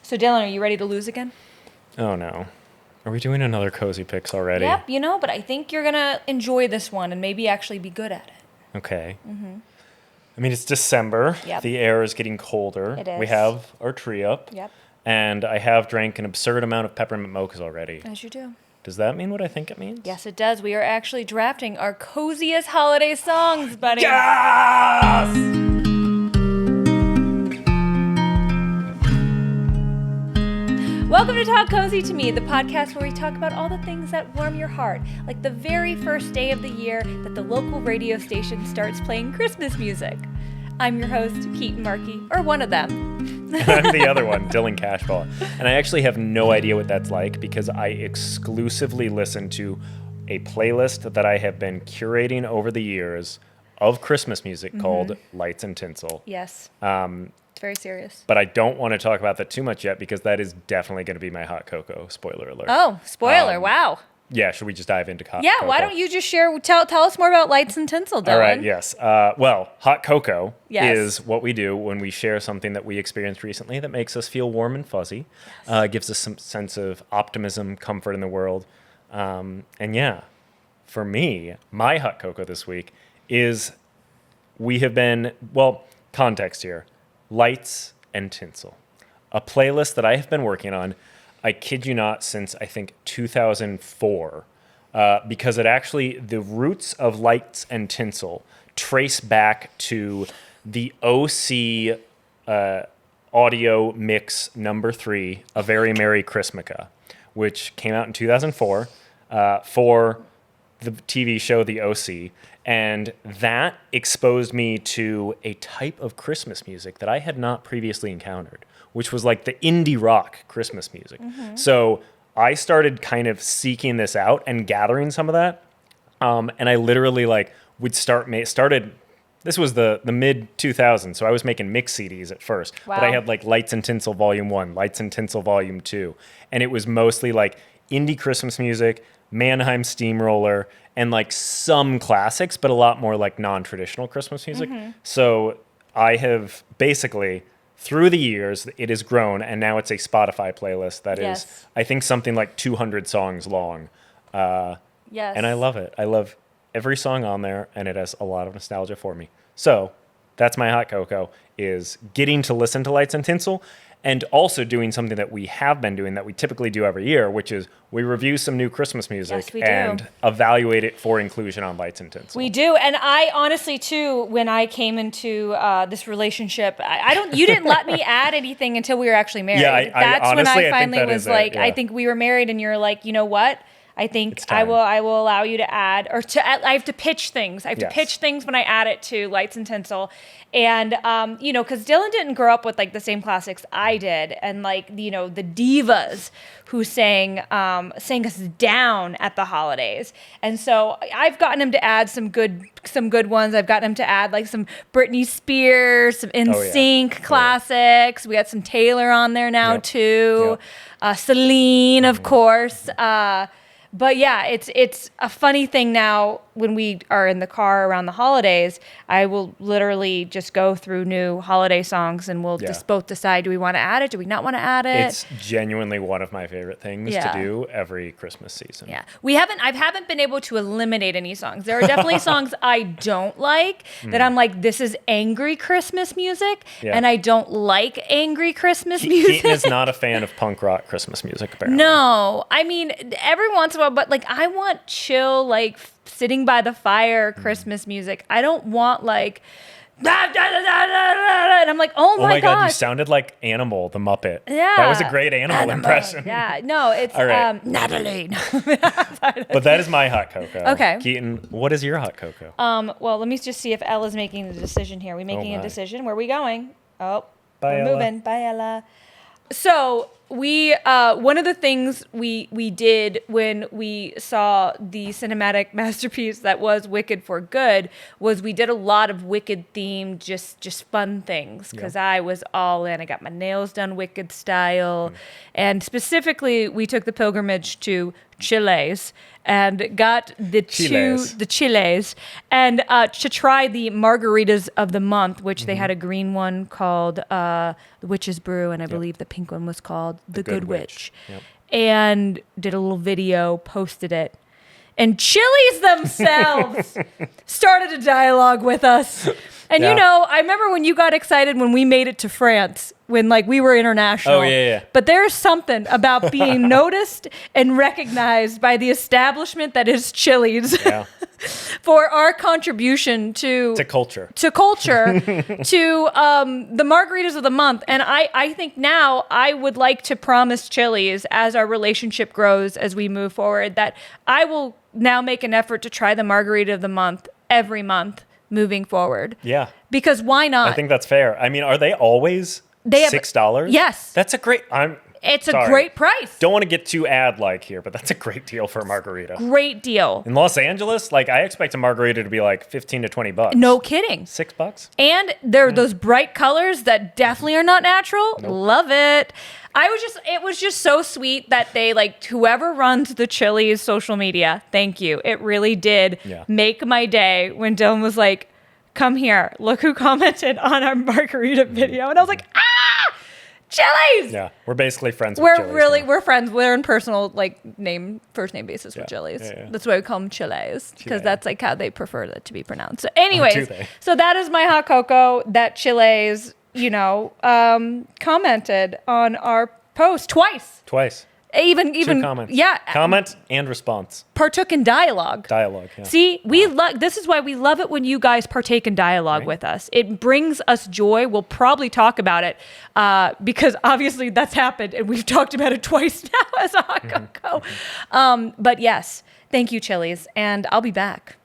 So, Dylan, are you ready to lose again? Oh, no. Are we doing another Cozy Picks already? Yep, but I think you're going to enjoy this one and maybe actually be good at it. Okay. Mm-hmm. I mean, it's December. Yep. The air is getting colder. It is. We have our tree up. Yep. And I have drank an absurd amount of peppermint mochas already. As you do. Does that mean what I think it means? Yes, it does. We are actually drafting our coziest holiday songs, buddy. Yes! Welcome to Talk Cozy to Me, the podcast where we talk about all the things that warm your heart, like the very first day of the year that the local radio station starts playing Christmas music. I'm your host, Keetin Markey, or one of them. I'm the other one, Dylan Cashball. And I actually have no idea what that's like because I exclusively listen to a playlist that I have been curating over the years of Christmas music called Lights and Tinsel. Yes. It's very serious. But I don't want to talk about that too much yet because that is definitely going to be my hot cocoa. Spoiler alert. Oh, spoiler. Wow. Yeah, should we just dive into hot cocoa? Yeah, why don't you just tell us more about Lights and Tinsel, Dylan? All right, yes. Well, hot cocoa Yes. is what we do when we share something that we experienced recently that makes us feel warm and fuzzy, gives us some sense of optimism, comfort in the world. And yeah, for me, my hot cocoa this week is context here, Lights and Tinsel, a playlist that I have been working on, I kid you not, since I think 2004, because the roots of Lights and Tinsel trace back to the OC audio mix number 3, A Very Merry Christmaka, which came out in 2004 for the TV show The OC. And that exposed me to a type of Christmas music that I had not previously encountered, which was like the indie rock Christmas music. Mm-hmm. So I started kind of seeking this out and gathering some of that. And I literally started, this was the mid 2000s. So I was making mix CDs at first, Wow. But I had like Lights and Tinsel Volume 1, Lights and Tinsel Volume 2. And it was mostly like indie Christmas music, Mannheim Steamroller, and like some classics, but a lot more like non-traditional Christmas music. Mm-hmm. So I have basically, through the years, it has grown, and now it's a Spotify playlist that is, I think, something like 200 songs long. Yes. And I love it. I love every song on there, and it has a lot of nostalgia for me. So that's my hot cocoa, is getting to listen to Lights and Tinsel, and also doing something that we have been doing that we typically do every year, which is we review some new Christmas music and evaluate it for inclusion on Lights and Tinsel. We do. And I honestly, too, when I came into this relationship, you didn't let me add anything until we were actually married. Yeah, That's when I finally was like, yeah. I think we were married and you're like, you know what? I think I will allow you to add, I have to pitch things. I have to pitch things when I add it to Lights and Tinsel. And, because Dylan didn't grow up with like the same classics I did. And like, the divas who sang us down at the holidays. And so I've gotten him to add some good ones. I've gotten him to add like some Britney Spears, some NSYNC classics. We got some Taylor on there now too. Celine, of course. But yeah, it's a funny thing now when we are in the car around the holidays. I will literally just go through new holiday songs and we'll just both decide, do we want to add it? Do we not want to add it? It's genuinely one of my favorite things to do every Christmas season. Yeah. I haven't been able to eliminate any songs. There are definitely songs I don't like that I'm like, this is angry Christmas music, and I don't like angry Christmas music. Keetin is not a fan of punk rock Christmas music, apparently. No. I mean, every once in a while, but like I want chill, like sitting by the fire Christmas music. I don't want like and I'm like, oh my God, you sounded like Animal, the Muppet. Yeah. That was a great Animal impression. Yeah. No, it's Natalie. But that is my hot cocoa. Okay. Keetin, what is your hot cocoa? Well, let me just see if Ella's making the decision here. Are we making a decision? Where are we going? Oh, Bye, we're Ella. moving. Bye, Ella. So one of the things we did when we saw the cinematic masterpiece that was Wicked for Good was we did a lot of Wicked themed, just fun things, because I was all in. I got my nails done Wicked style, and specifically we took the pilgrimage to Chile's and got the Chile's and to try the margaritas of the month, which they had a green one called the Witch's Brew, and I believe the pink one was called the Good Witch. Yep. And did a little video, posted it. And Chili's themselves started a dialogue with us. And I remember when you got excited when we made it to France, when we were international. Oh, yeah. But there's something about being noticed and recognized by the establishment that is Chili's for our contribution to culture. To culture, to the margaritas of the month. And I think now I would like to promise Chili's, as our relationship grows, as we move forward, that I will now make an effort to try the margarita of the month every month moving forward. Yeah. Because why not? I think that's fair. I mean, are they always $6? Yes. That's a great... It's a great price. Don't want to get too ad-like here, but that's a great deal for a margarita. Great deal. In Los Angeles, I expect a margarita to be $15 to $20. No kidding. $6. And there are those bright colors that definitely are not natural. Nope. Love it. It was just so sweet that they, whoever runs the Chili's social media, thank you. It really did make my day when Dylan was like, come here, look who commented on our margarita video. And I was like, Chili's! Yeah, we're basically friends with Chili's. We're friends. We're in personal, first name basis with Chili's. Yeah. That's why we call them Chili's, because that's how they prefer that to be pronounced. So anyways, so that is my hot cocoa that Chili's, commented on our post twice. Even 2 comments. Yeah. Comment and response. Partook in dialogue. Yeah. See, this is why we love it when you guys partake in dialogue with us. It brings us joy. We'll probably talk about it because obviously that's happened and we've talked about it twice now as a hot cocoa. But yes, thank you, Chili's, and I'll be back.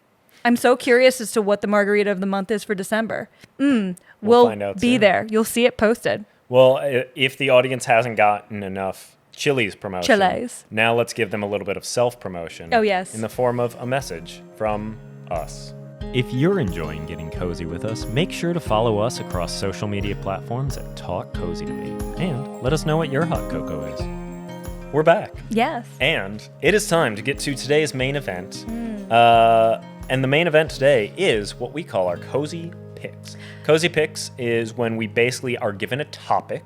I'm so curious as to what the margarita of the month is for December. We'll find out be soon. there. You'll see it posted. Well, if the audience hasn't gotten enough Chili's promotion, now let's give them a little bit of self-promotion. Oh, yes. In the form of a message from us. If you're enjoying getting cozy with us, make sure to follow us across social media platforms at Talk Cozy to Me. And let us know what your hot cocoa is. We're back. Yes. And it is time to get to today's main event. And the main event today is what we call our Cozy Picks. Cozy Picks is when we basically are given a topic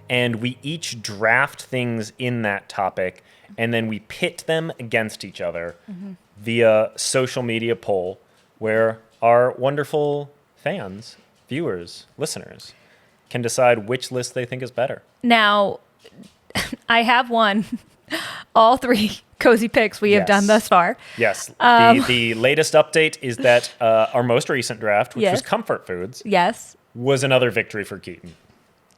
and we each draft things in that topic and then we pit them against each other via social media poll where our wonderful fans, viewers, listeners can decide which list they think is better. Now, I have won all 3 Cozy Picks we have done thus far. Yes. The latest update is that our most recent draft, which was comfort foods, was another victory for Keetin.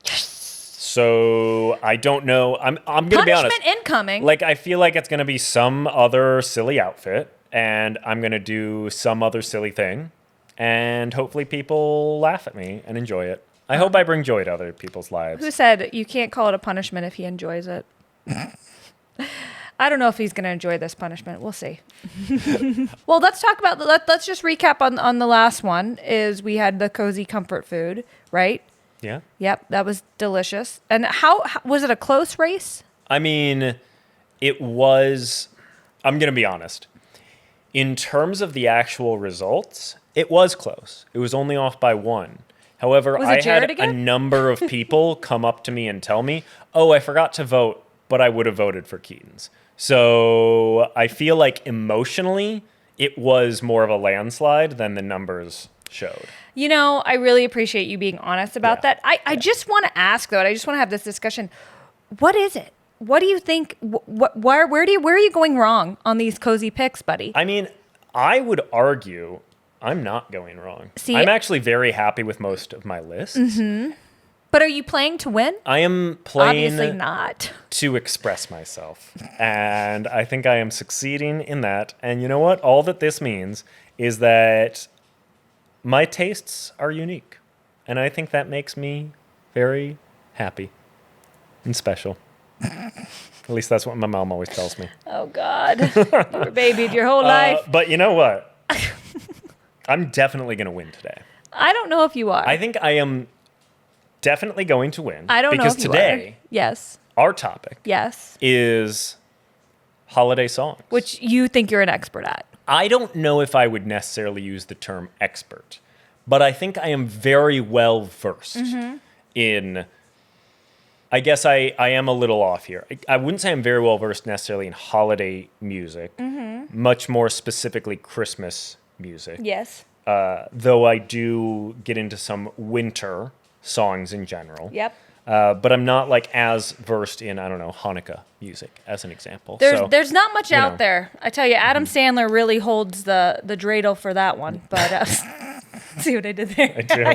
Yes. So I don't know. I'm going to be honest. Punishment incoming. I feel like it's going to be some other silly outfit, and I'm going to do some other silly thing, and hopefully people laugh at me and enjoy it. I hope I bring joy to other people's lives. Who said you can't call it a punishment if he enjoys it? I don't know if he's going to enjoy this punishment. We'll see. Well, let's talk about, let's just recap on the last one is we had the cozy comfort food, right? Yeah. Yep. That was delicious. And how was it a close race? I mean, it was, I'm going to be honest. In terms of the actual results, it was close. It was only off by 1. However, I had a number of people come up to me and tell me, oh, I forgot to vote, but I would have voted for Keatin's. So I feel like emotionally, it was more of a landslide than the numbers showed. I really appreciate you being honest about that. I just want to ask, though, and I just want to have this discussion. What is it? What do you think? Where are you going wrong on these cozy picks, buddy? I mean, I would argue I'm not going wrong. See, I'm actually very happy with most of my lists. Mm-hmm. But are you playing to win? I am playing obviously not to express myself. And I think I am succeeding in that. And you know what? All that this means is that my tastes are unique. And I think that makes me very happy and special. At least that's what my mom always tells me. Oh, God. You were babied your whole life. But you know what? I'm definitely going to win today. I don't know if you are. I think I am definitely going to win. I don't know if because you today, are. Yes. our topic Yes. is holiday songs. Which you think you're an expert at. I don't know if I would necessarily use the term expert, but I think I am very well versed in... I guess I am a little off here. I wouldn't say I'm very well versed necessarily in holiday music, much more specifically Christmas music. Yes. Though I do get into some winter songs in general. Yep. But I'm not like as versed in, I don't know, Hanukkah music as an example. There's not much out there. I tell you, Adam Sandler really holds the dreidel for that one. But see what I did there? I do. I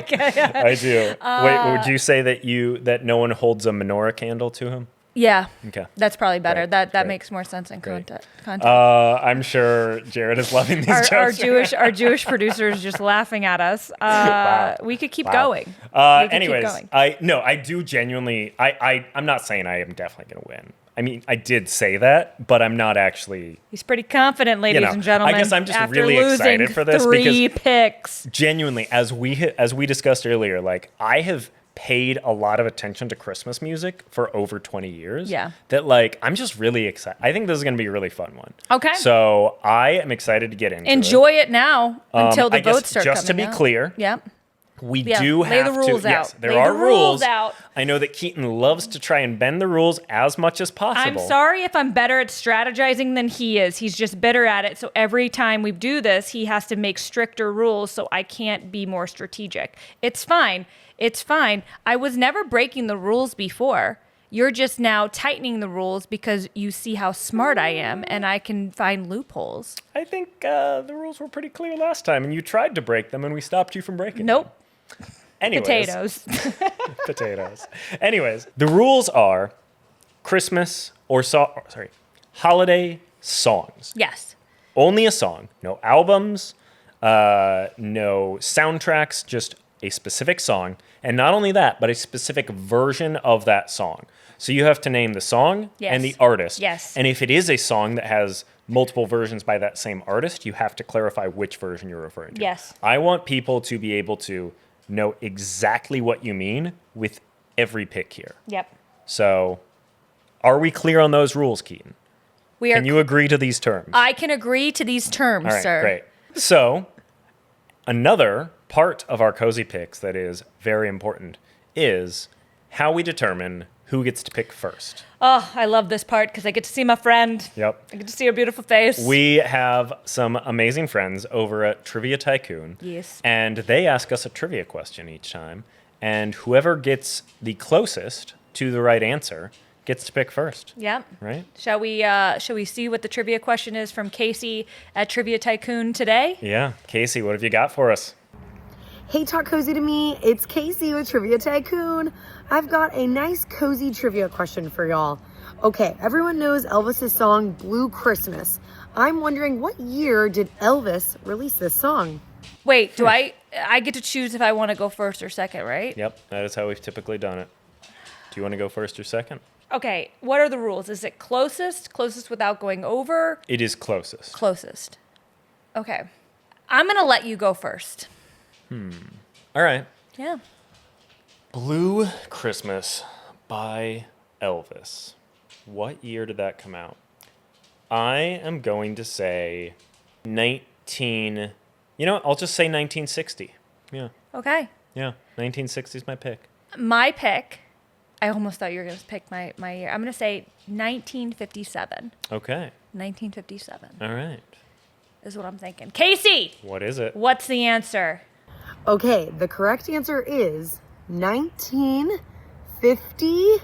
do. Wait, would you say that no one holds a menorah candle to him? Yeah. Okay. That's probably better. Great. That makes more sense in context. I'm sure Jared is loving these jokes. Our Jewish producer is just laughing at us. Wow. We could keep going. Anyways, I do genuinely. I'm not saying I am definitely going to win. I mean, I did say that, but I'm not actually. He's pretty confident, ladies and gentlemen. I guess I'm just really excited for this three because picks. Genuinely, as we discussed earlier, like I have paid a lot of attention to Christmas music for over 20 years. Yeah. That like I'm just really excited. I think this is going to be a really fun one. Okay. So I am excited to get into it. Enjoy it now until the votes start coming out. Just to be clear. Yep. We do have lay the rules to. out. Yes, there lay are the rules rules. Out. I know that Keetin loves to try and bend the rules as much as possible. I'm sorry if I'm better at strategizing than he is. He's just better at it. So every time we do this, he has to make stricter rules so I can't be more strategic. It's fine. It's fine. I was never breaking the rules before. You're just now tightening the rules because you see how smart I am and I can find loopholes. I think the rules were pretty clear last time and you tried to break them and we stopped you from breaking them. Nope. Anyways, potatoes. Anyways, the rules are Christmas holiday songs. Yes. Only a song. No albums, no soundtracks, just a specific song. And not only that, but a specific version of that song. So you have to name the song and the artist. Yes. And if it is a song that has multiple versions by that same artist, you have to clarify which version you're referring to. Yes. I want people to be able to know exactly what you mean with every pick here. Yep. So, are we clear on those rules, Keetin? We are. Can you agree to these terms? I can agree to these terms, all right, sir. Great. So, another part of our cozy picks that is very important is how we determine who gets to pick first. Oh, I love this part because I get to see my friend. Yep. I get to see her beautiful face. We have some amazing friends over at Trivia Tycoon. Yes. And they ask us a trivia question each time. And whoever gets the closest to the right answer gets to pick first. Yep. Right? Shall we see what the trivia question is from Casey at Trivia Tycoon today? Yeah. Casey, what have you got for us? Hey, Talk Cozy to Me. It's Casey with Trivia Tycoon. I've got a nice cozy trivia question for y'all. Okay, everyone knows Elvis's song Blue Christmas. I'm wondering, what year did Elvis release this song? Wait, do I get to choose if I want to go first or second, right? Yep, that is how we've typically done it. Do you want to go first or second? Okay, what are the rules? Is it closest? Closest without going over? It is closest. Closest. Okay. I'm going to let you go first. All right. Yeah. Blue Christmas by Elvis. What year did that come out? I am going to say You know what? I'll just say 1960. Yeah. Okay. Yeah. 1960 is my pick. My pick, I almost thought you were going to pick my year. I'm going to say 1957. Okay. 1957. All right. Is what I'm thinking. Casey! What is it? What's the answer? Okay, the correct answer is 1957.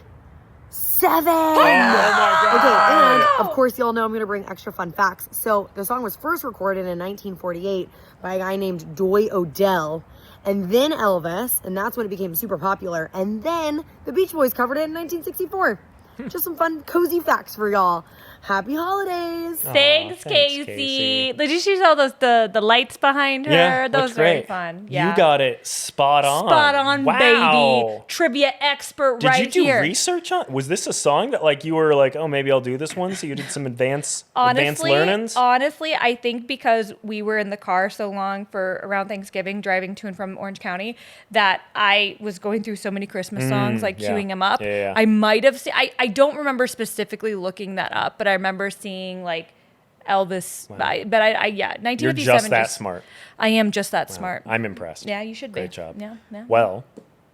Oh my God. Okay, and of course, y'all know I'm going to bring extra fun facts. So the song was first recorded in 1948 by a guy named Doy Odell, and then Elvis, and that's when it became super popular. And then the Beach Boys covered it in 1964. Just some fun, cozy facts for y'all. Happy holidays. Thanks, Casey. Did you see all those the lights behind her? Yeah, those were very fun. Yeah. You got it spot on. Spot on, wow. baby. Trivia expert right here. Did you do research on? Was this a song that like you were like, oh, maybe I'll do this one? So you did some advanced learnings? Honestly, I think because we were in the car so long for around Thanksgiving, driving to and from Orange County, that I was going through so many Christmas songs, like queuing them up. Yeah. I might have seen. I don't remember specifically looking that up, but I remember seeing like Elvis. Wow. But I 1957. You're just that smart. I am just that smart. I'm impressed. Yeah, you should be. Great job. Yeah. Well,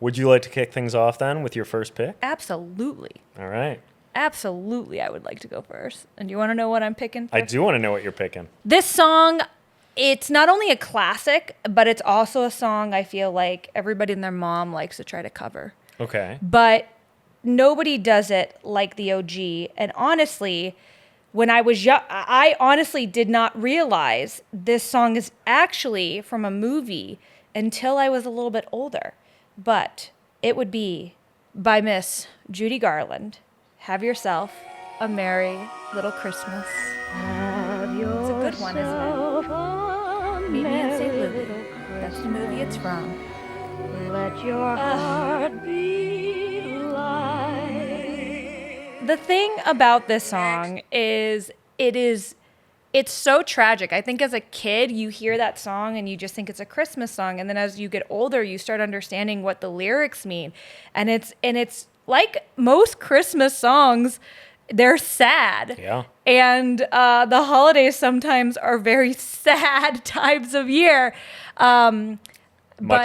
would you like to kick things off then with your first pick? Absolutely. All right. Absolutely, I would like to go first. And do you want to know what I'm picking? I do want to know what you're picking. This song, it's not only a classic, but it's also a song I feel like everybody and their mom likes to try to cover. Okay. But nobody does it like the OG. And honestly, when I was young, I honestly did not realize this song is actually from a movie until I was a little bit older. But it would be by Miss Judy Garland. Have Yourself a Merry Little Christmas. It's a good one, isn't it? Meet Me in St. Louis. That's the movie it's from. Let your heart be light. The thing about this song is it's so tragic. I think as a kid, you hear that song and you just think it's a Christmas song. And then as you get older, you start understanding what the lyrics mean. And it's like most Christmas songs, they're sad. Yeah. And the holidays sometimes are very sad times of year. Much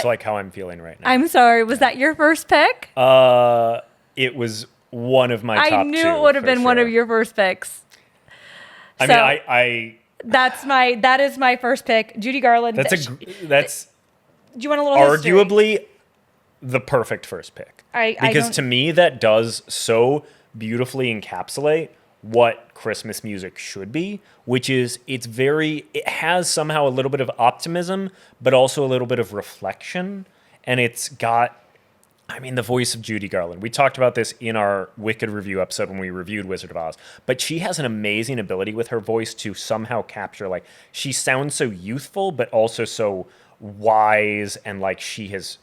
like how I'm feeling right now. I'm sorry. Was that your first pick? It was one of my top two. I knew it would have been one of your first picks. I that is my first pick. Judy Garland. That's Do you want a little arguably history? The perfect first pick. Because to me, that does so beautifully encapsulate what Christmas music should be, which is it has somehow a little bit of optimism, but also a little bit of reflection. And it's got, the voice of Judy Garland. We talked about this in our Wicked review episode when we reviewed Wizard of Oz, but she has an amazing ability with her voice to somehow capture, like, she sounds so youthful, but also so wise, and like she has,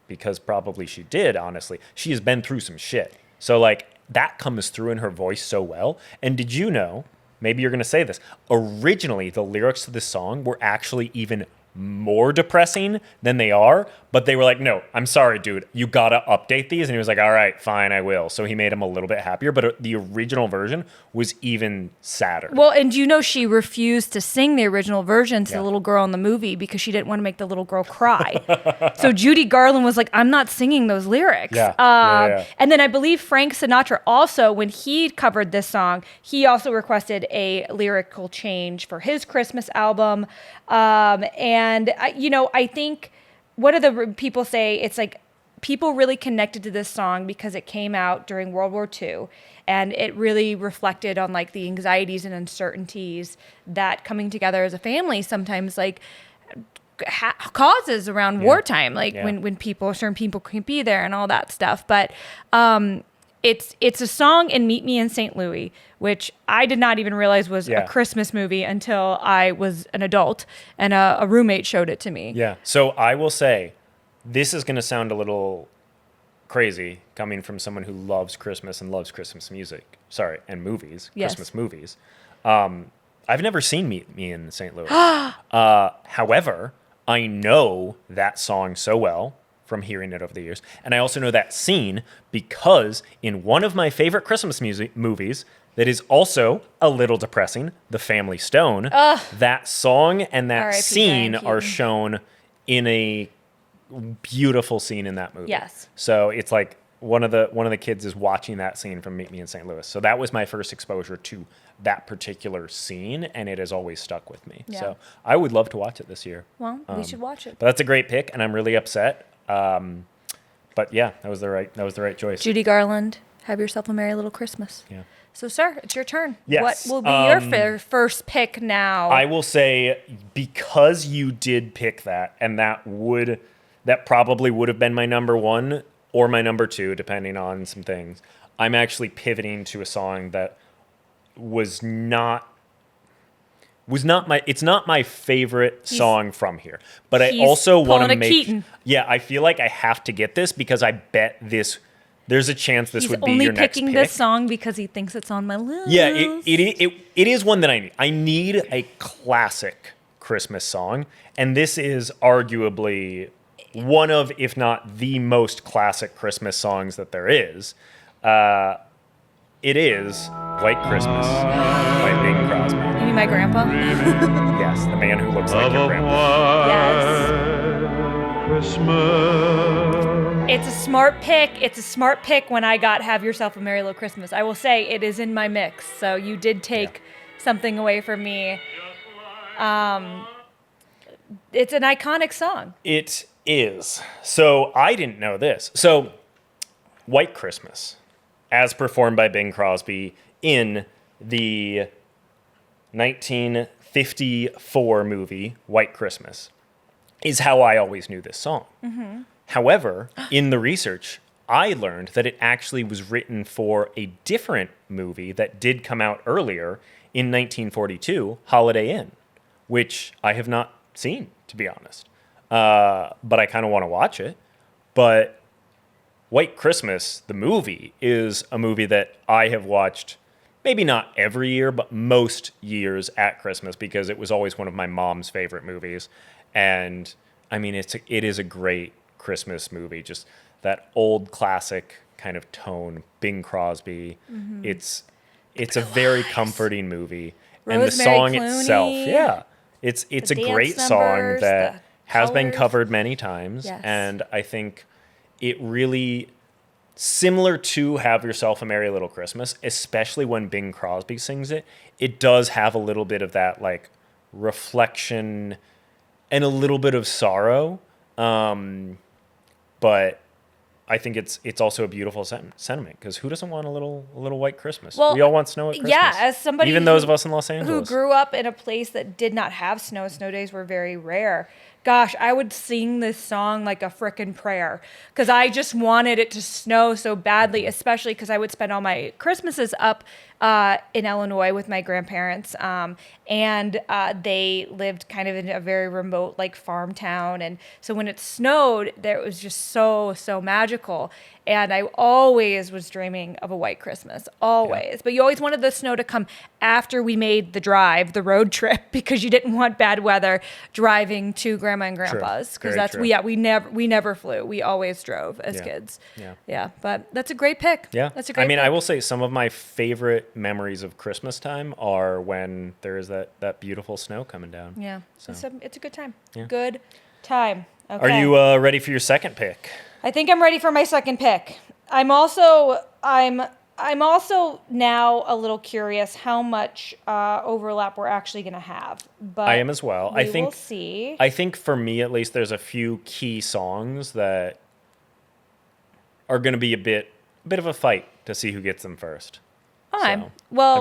because probably she did, honestly, she has been through some shit. So like that comes through in her voice so well. And did you know, maybe you're going to say this, originally the lyrics to this song were actually even more depressing than they are, but they were like, no, I'm sorry, dude, you gotta update these. And he was like, all right, fine, I will. So he made them a little bit happier, but the original version was even sadder. Well, and you know, she refused to sing the original version to the little girl in the movie because she didn't want to make the little girl cry. So Judy Garland was like, I'm not singing those lyrics. And then I believe Frank Sinatra also, when he covered this song, he also requested a lyrical change for his Christmas album. And I think what do the people say? It's like people really connected to this song because it came out during World War II, and it really reflected on like the anxieties and uncertainties that coming together as a family sometimes like causes around wartime, like when certain people can't be there and all that stuff. But it's a song in Meet Me in St. Louis, which I did not even realize was a Christmas movie until I was an adult and a roommate showed it to me. Yeah. So I will say, this is going to sound a little crazy coming from someone who loves Christmas and loves Christmas music. Sorry, and movies, Christmas movies. I've never seen Meet Me in St. Louis. However, I know that song so well from hearing it over the years. And I also know that scene because in one of my favorite Christmas movies that is also a little depressing, The Family Stone, that song and that scene are shown in a beautiful scene in that movie. Yes. So it's like one of the kids is watching that scene from Meet Me in St. Louis. So that was my first exposure to that particular scene, and it has always stuck with me. Yeah. So I would love to watch it this year. Well, we should watch it. But that's a great pick, and I'm really upset. But yeah, that was the right choice. Judy Garland, Have Yourself a Merry Little Christmas. Yeah. So, sir, it's your turn. Yes. What will be your first pick now? I will say, because you did pick that, and that probably would have been my number one or my number two, depending on some things. I'm actually pivoting to a song that was not my, it's not my favorite song from here, but I also want to make, Keetin. yeah, I feel like I have to get this because I bet there's a chance this would be your next pick. He's only picking this song because he thinks it's on my list. Yeah, it is one that I need. I need a classic Christmas song, and this is arguably one of, if not the most classic Christmas songs that there is. It is White Christmas by Bing Crosby. You mean my grandpa? Yes, the man who looks like your grandpa. Yes. Christmas. It's a smart pick. It's a smart pick when I got Have Yourself a Merry Little Christmas. I will say it is in my mix, so you did take something away from me. It's an iconic song. It is. So I didn't know this. So White Christmas, as performed by Bing Crosby in the 1954 movie White Christmas, is how I always knew this song. Mm-hmm. However, in the research, I learned that it actually was written for a different movie that did come out earlier in 1942, Holiday Inn, which I have not seen, to be honest. But I kind of want to watch it. But White Christmas, the movie, is a movie that I have watched maybe not every year, but most years at Christmas because it was always one of my mom's favorite movies. And I mean, it is a great Christmas movie, just that old classic kind of tone, Bing Crosby. Mm-hmm. It's a very comforting movie. And the song itself, it's a great song that has been covered many times. Yes. And I think it really, similar to Have Yourself a Merry Little Christmas, especially when Bing Crosby sings it, it does have a little bit of that like reflection and a little bit of sorrow. But I think it's also a beautiful sentiment because who doesn't want a little white Christmas? Well, we all want snow at Christmas. Yeah, as somebody even those of us in Los Angeles who grew up in a place that did not have snow days were very rare. Gosh, I would sing this song like a frickin' prayer because I just wanted it to snow so badly, especially because I would spend all my Christmases up in Illinois with my grandparents, and they lived kind of in a very remote like farm town, and so when it snowed, there it was just so magical. And I always was dreaming of a white Christmas, always. Yeah. But you always wanted the snow to come after we made the road trip, because you didn't want bad weather driving to Grandma and Grandpa's. Because that's we never flew. We always drove as kids. Yeah. But that's a great pick. Yeah, that's a great. I pick. I will say some of my favorite memories of Christmas time are when there is that beautiful snow coming down. Yeah, so. It's a good time. Yeah. Good time. Okay. Are you ready for your second pick? I think I'm ready for my second pick. I'm also now a little curious how much overlap we're actually going to have. But I am as well. We'll see. I think for me at least, there's a few key songs that are going to be a bit of a fight to see who gets them first. I'm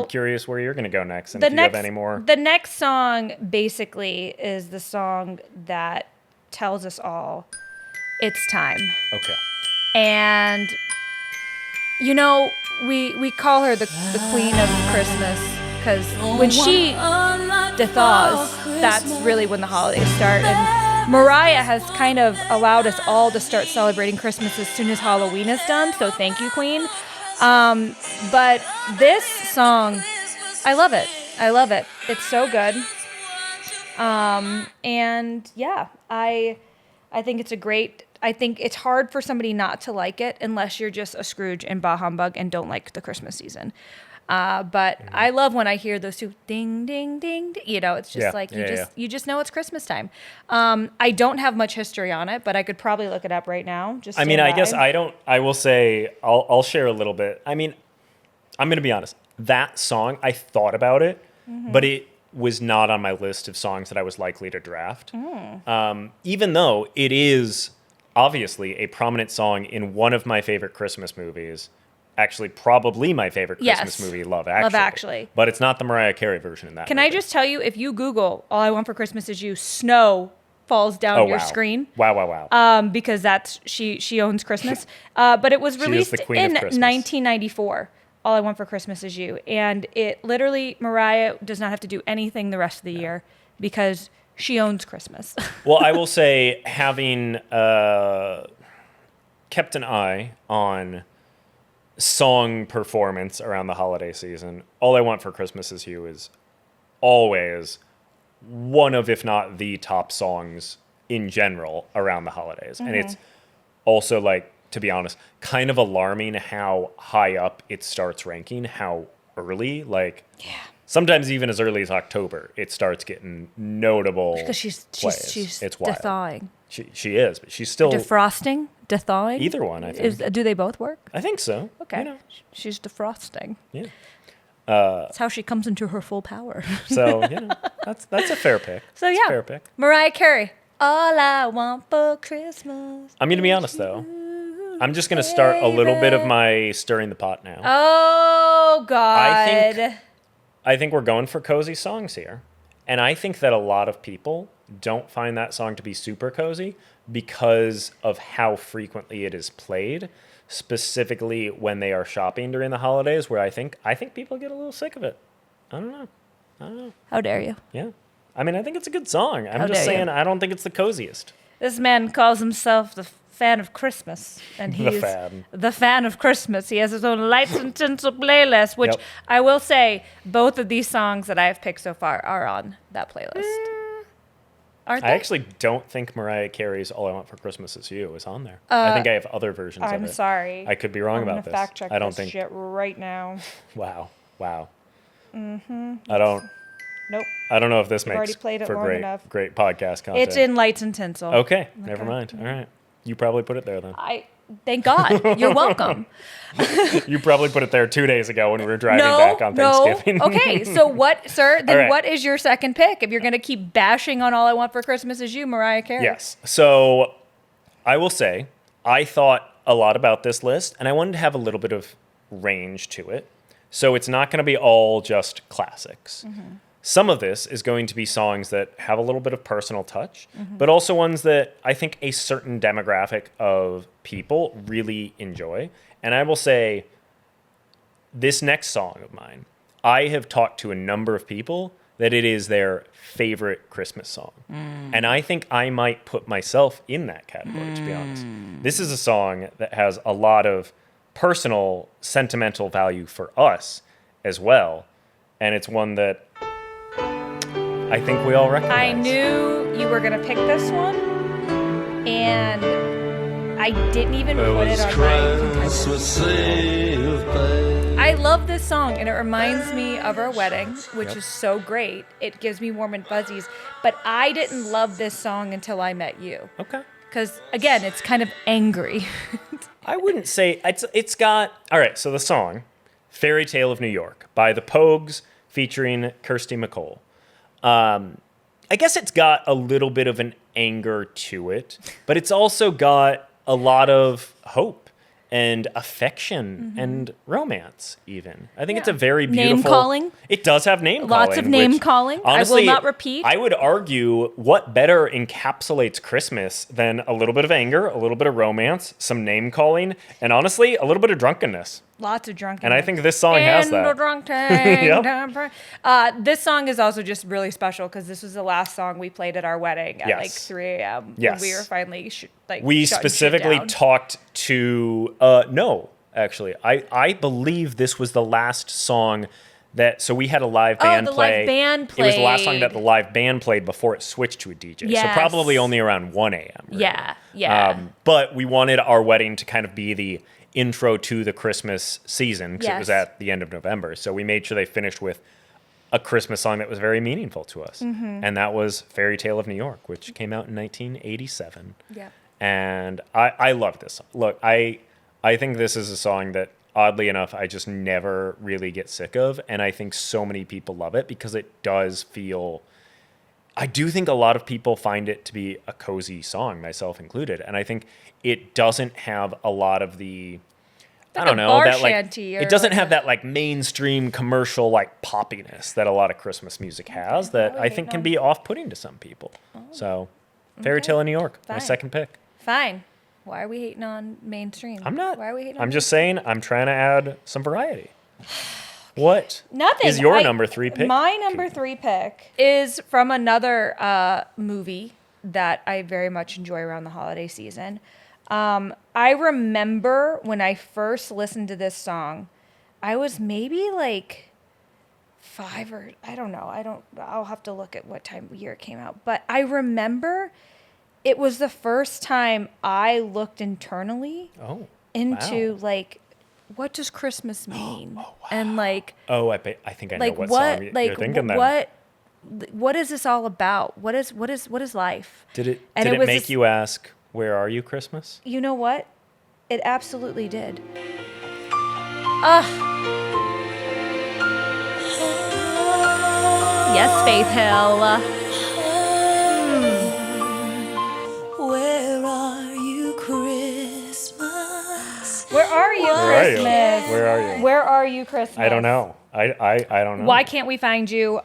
curious where you're going to go next, and if you have any more. The next song basically is the song that tells us all it's time. Okay. And we call her the queen of Christmas because when she thaws, that's really when the holidays start. And Mariah has kind of allowed us all to start celebrating Christmas as soon as Halloween is done. So thank you, Queen. But this song, I love it. It's so good. And yeah, I think it's I think it's hard for somebody not to like it unless you're just a Scrooge and bah humbug and don't like the Christmas season. But I love when I hear those two ding, ding, ding, ding. It's just you just know it's Christmas time. I don't have much history on it, but I could probably look it up right now. I guess I don't. I will say I'll share a little bit. I mean, I'm going to be honest. That song, I thought about it, but it was not on my list of songs that I was likely to draft. Even though it is obviously a prominent song in one of my favorite Christmas movies. Actually, probably my favorite Christmas movie, Love Actually. Love Actually. But it's not the Mariah Carey version in that Can movie. I just tell you, if you Google All I Want for Christmas Is You, snow falls down Oh, your wow. screen. Wow. Because she owns Christmas. But it was She is released the queen in of Christmas. 1994. All I Want for Christmas Is You. And it literally, Mariah does not have to do anything the rest of the year because she owns Christmas. Well, I will say, having kept an eye on song performance around the holiday season, All I Want for Christmas Is You is always one of, if not the top songs in general around the holidays. And it's also, like, to be honest, kind of alarming how high up it starts ranking, how early, like, sometimes even as early as October, it starts getting notable Because she's it's wild. thawing. She is, but she's still Defrosting? Thawing? either one, I think. Do they both work? I think so. Okay. You know, She's defrosting. yeah. That's how she comes into her full power. So, you know, that's a fair pick. So That's yeah, a fair pick. Mariah Carey. All I want for Christmas. I'm going to be honest, though. I'm just going to start a little bit of my stirring the pot now. Oh God. I think we're going for cozy songs here. And I think that a lot of people don't find that song to be super cozy because of how frequently it is played, specifically when they are shopping during the holidays, where I think people get a little sick of it. I don't know. How dare you? Yeah. I mean, I think it's a good song. I'm How just dare you. saying I don't think it's the coziest. This man calls himself the fan of Christmas, and The he's fan. the fan of Christmas. He has his own lights and tinsel playlist, which Yep. I will say, both of these songs that I have picked so far are on that playlist. Aren't they? I actually don't think Mariah Carey's All I Want for Christmas Is You is on there. I think I have other versions of it. I'm sorry. I could be wrong I'm about gonna this. fact check I don't this think. shit right now. Wow. Mm-hmm. Nope. I don't know if this We've makes already played it for long enough. great podcast content. It's in lights and tinsel. Okay, never mind. All right. You probably put it there then. Thank God. You're welcome. You probably put it there 2 days ago when we were driving back on Thanksgiving. No. Okay, so what, sir? Then All right. what is your second pick? If you're going to keep bashing on All I Want for Christmas Is You, Mariah Carey. Yes. So I will say I thought a lot about this list, and I wanted to have a little bit of range to it. So it's not going to be all just classics. Some of this is going to be songs that have a little bit of personal touch, but also ones that I think a certain demographic of people really enjoy. And I will say, this next song of mine, I have talked to a number of people that it is their favorite Christmas song. And I think I might put myself in that category, to be honest. This is a song that has a lot of personal, sentimental value for us as well. And it's one that I think we all recognize. I knew you were going to pick this one, and I didn't even put it on my contender. I love this song, and it reminds me of our wedding, which is so great. It gives me warm and fuzzies, but I didn't love this song until I met you. Okay. Because, again, it's kind of angry. I wouldn't say it's got. All right, so the song Fairy Tale of New York by the Pogues featuring Kirsty MacColl. I guess it's got a little bit of an anger to it, but it's also got a lot of hope and affection and romance even. I think it's a very beautiful... Name calling? It does have name calling. Lots of name calling. Honestly, I will not repeat. I would argue what better encapsulates Christmas than a little bit of anger, a little bit of romance, some name calling, and honestly, a little bit of drunkenness. Lots of drunkenness. And I think this song has that. The drunk tank, Yep. This song is also just really special because this was the last song we played at our wedding at Yes. like 3 a.m. Yes. when we were finally We shutting shit specifically down. talked to no, actually, I believe this was the last song that. So we had a live band the play. live band It was the last song played. that the live band played before it switched to a DJ. Yes. So probably only around 1 a.m. really. Yeah. But we wanted our wedding to kind of be the intro to the Christmas season because it was Yes. at the end of November. So we made sure they finished with a Christmas song that was very meaningful to us. And that was Fairy Tale of New York, which came out in 1987. Yeah. And I love this song. Look, I think this is a song that, oddly enough, I just never really get sick of. And I think so many people love it because it does feel... I do think a lot of people find it to be a cozy song, myself included. And I think it doesn't have a lot of the... Like I don't a know. bar That like shanty or it doesn't like have that like mainstream commercial like poppiness that a lot of Christmas music has that I think can be off-putting to some people. So Fairy Tale in New York. My Fine. second pick. Fine. Why are we hating on mainstream? I'm not. Why are we hating on I'm just saying I'm trying to add some variety. What Nothing. is your number 3 pick? My number 3 pick is from another movie that I very much enjoy around the holiday season. I remember when I first listened to this song, I was maybe like 5 or I don't know. I'll have to look at what time of year it came out. But I remember it was the first time I looked internally into like, what does Christmas mean? Oh, wow. And like, I think I know what song you're thinking then. What is this all about? What is life? Did it make you ask, where are you, Christmas? You know what? It absolutely did. Yes, Faith Hill. Where are you, Christmas? Where are you, Christmas? Where are you? Where are you, Christmas? I don't know. I don't know. Why can't we find you?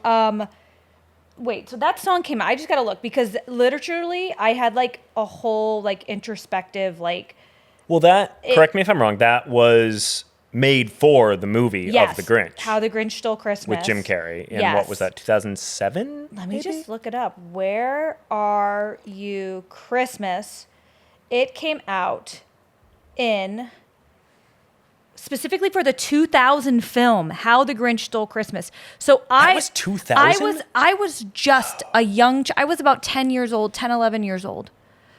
Wait, so that song came out. I just gotta look because literally I had like a whole like introspective like. Well, correct me if I'm wrong, that was made for the movie of The Grinch. How the Grinch Stole Christmas. With Jim Carrey. And Yes. what was that, 2007? Let me just look it up. Where Are You, Christmas? It came out specifically for the 2000 film, How the Grinch Stole Christmas. So That was 2000? I was just a young, I was about 10 years old, 10, 11 years old.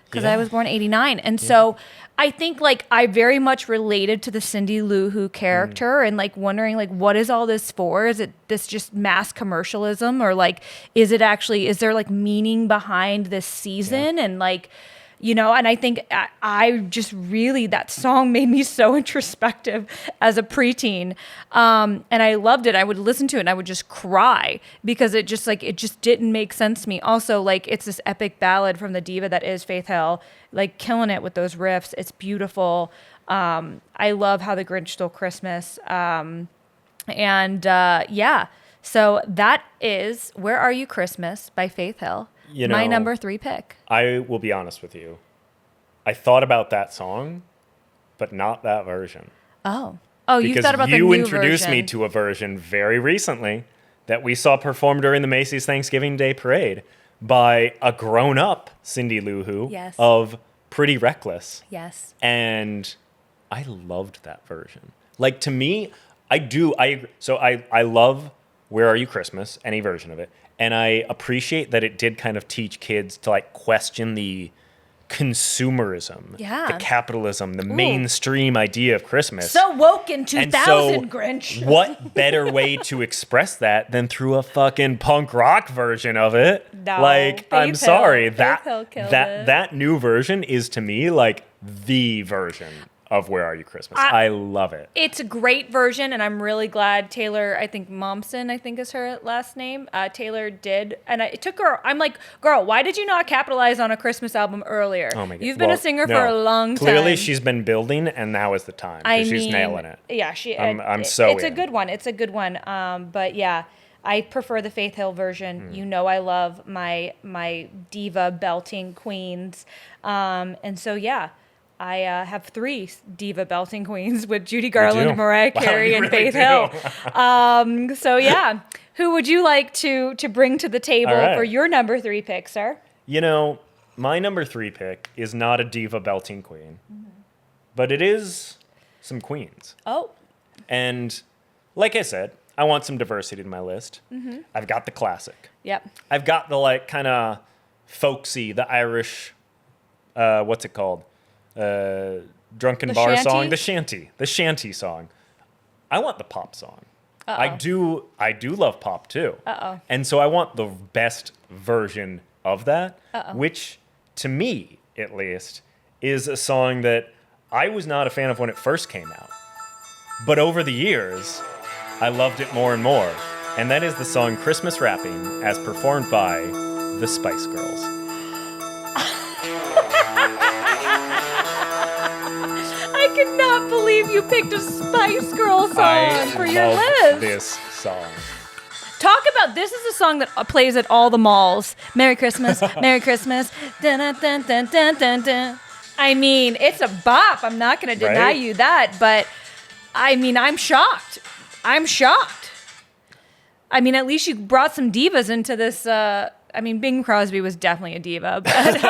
Because I was born in 89. And so I think like I very much related to the Cindy Lou Who character and like wondering like, what is all this for? Is it this just mass commercialism or like, is there like meaning behind this season? And like, you know, and I think I just really, that song made me so introspective as a preteen. And I loved it. I would listen to it and I would just cry because it just didn't make sense to me. Also, like, it's this epic ballad from the diva that is Faith Hill, like killing it with those riffs. It's beautiful. I love How the Grinch Stole Christmas. So that is Where Are You, Christmas by Faith Hill. You know, my number 3 pick. I will be honest with you. I thought about that song, but not that version. Oh, you thought about the you new introduced me version. to a version very recently that we saw performed during the Macy's Thanksgiving Day Parade by a grown-up Cindy Lou Who Yes. of Pretty Reckless. Yes. And I loved that version. Like, to me, I agree. So I love Where Are You, Christmas, any version of it. And I appreciate that it did kind of teach kids to like question the consumerism, the capitalism, the mainstream idea of Christmas. So woke in 2000, and so, Grinch. What better way to express that than through a fucking punk rock version of it? No, like, I'm Faith sorry, Hill. Faith Hill killed it. that new version is to me like the version of Where Are You, Christmas. I love it. It's a great version, and I'm really glad Taylor, I think Momsen, I think is her last name, Taylor did. And it took her, I'm like, girl, why did you not capitalize on a Christmas album earlier? Oh my God. You've been a singer for a long time. Clearly she's been building, and now is the time. She's nailing it. Yeah, It's a good one. It's a good one. But yeah, I prefer the Faith Hill version. You know I love my diva belting queens. And so, yeah. I have 3 diva belting queens with Judy Garland, Mariah Carey, and Faith Hill. So yeah, who would you like to bring to the table for your number 3 pick, sir? You know, my number 3 pick is not a diva belting queen, but it is some queens. Oh. And like I said, I want some diversity in my list. I've got the classic. Yep. I've got the like kind of folksy, the Irish, what's it called? Drunken bar song, the shanty song. I want the pop song. I do love pop too. And so I want the best version of that, which to me at least is a song that I was not a fan of when it first came out. But over the years, I loved it more and more. And that is the song Christmas Wrapping as performed by the Spice Girls. I cannot believe you picked a Spice Girl song for your list. This song. Talk about, this is a song that plays at all the malls. Merry Christmas, Merry Christmas. Dun, dun, dun, dun, dun, dun, dun. I mean, it's a bop. I'm not going to deny you that, but I mean, I'm shocked. I mean, at least you brought some divas into this. I mean, Bing Crosby was definitely a diva. But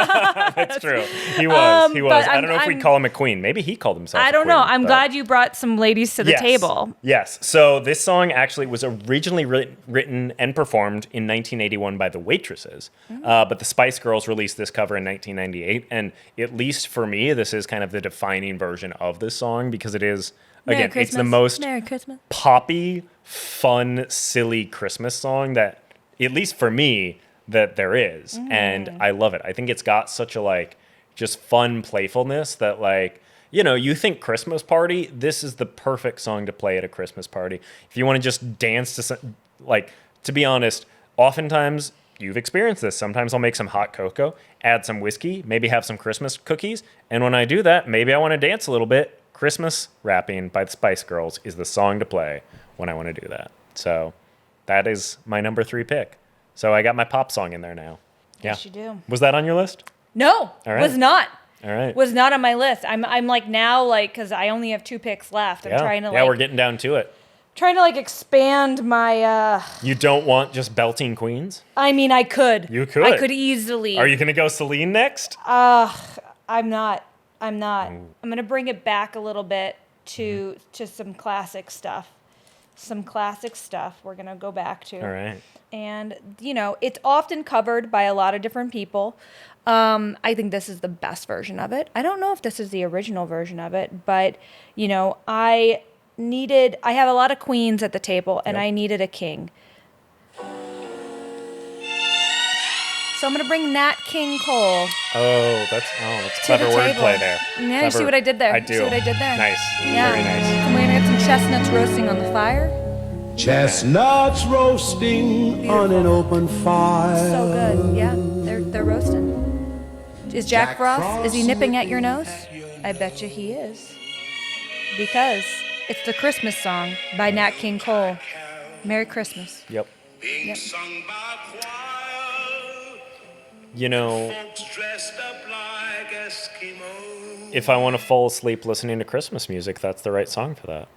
That's true. He was. I don't know if we'd call him a queen. Maybe he called himself I don't know. I'm glad you brought some ladies to the table. Yes. So this song actually was originally written and performed in 1981 by the Waitresses. But the Spice Girls released this cover in 1998. And at least for me, this is kind of the defining version of this song because it is, again, it's the most poppy, fun, silly Christmas song that, at least for me, that there is. And I love it. I think it's got such a like just fun playfulness that like, you know, you think Christmas party, this is the perfect song to play at a Christmas party. If you want to just dance to some, like, to be honest, oftentimes you've experienced this. Sometimes I'll make some hot cocoa, add some whiskey, maybe have some Christmas cookies. And when I do that, maybe I want to dance a little bit. Christmas Rapping by the Spice Girls is the song to play when I want to do that. So that is my number 3 pick. So I got my pop song in there now. Yes, you do. Was that on your list? No, All right. Was not. All right. Was not on my list. I'm like now, like, because I only have 2 picks left. I'm trying to like. Yeah, we're getting down to it. Trying to like expand my. You don't want just belting queens? I mean, I could. You could. I could easily. Are you going to go Celine next? I'm not. I'm going to bring it back a little bit to some classic stuff. We're going to go back to. All right. And, you know, it's often covered by a lot of different people. I think this is the best version of it. I don't know if this is the original version of it, but, you know, I have a lot of queens at the table, and I needed a king. So I'm going to bring Nat King Cole. Oh, that's clever wordplay there. Yeah, you see what I did there? I do. See what I did there? Nice. Yeah. Very nice. And we're going to get some chestnuts roasting on the fire. Chestnuts roasting on an open fire. So good. Yeah, they're roasting. Is Jack Frost, is he nipping at your nose? I bet you he is. Because it's the Christmas song by Nat King Cole. Merry Christmas. Yep. You know, if I want to fall asleep listening to Christmas music, that's the right song for that.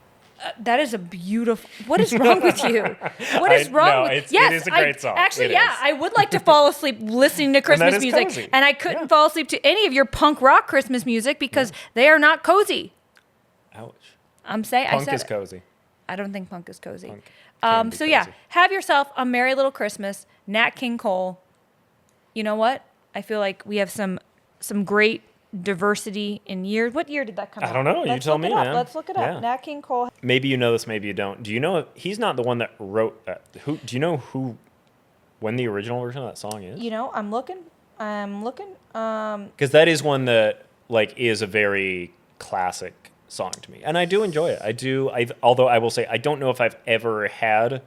That is a beautiful. What is wrong with you? What is wrong with you? Yes, it is a great song. Actually, I would like to fall asleep listening to Christmas music. Cozy. And I couldn't fall asleep to any of your punk rock Christmas music because they are not cozy. Ouch. I'm saying Punk is cozy. I don't think punk is cozy. Punk can be So cozy. yeah, have yourself a merry little Christmas. Nat King Cole. You know what? I feel like we have some great diversity in years. What year did that come out? I don't know. You tell me, man. Let's look it up. Yeah. Nat King Cole. Maybe you know this, maybe you don't. Do you know he's not the one that wrote that? Do you know when the original version of that song is? You know, I'm looking. Because that is one that like is a very classic song to me, and I do enjoy it. Although I will say I don't know if I've ever had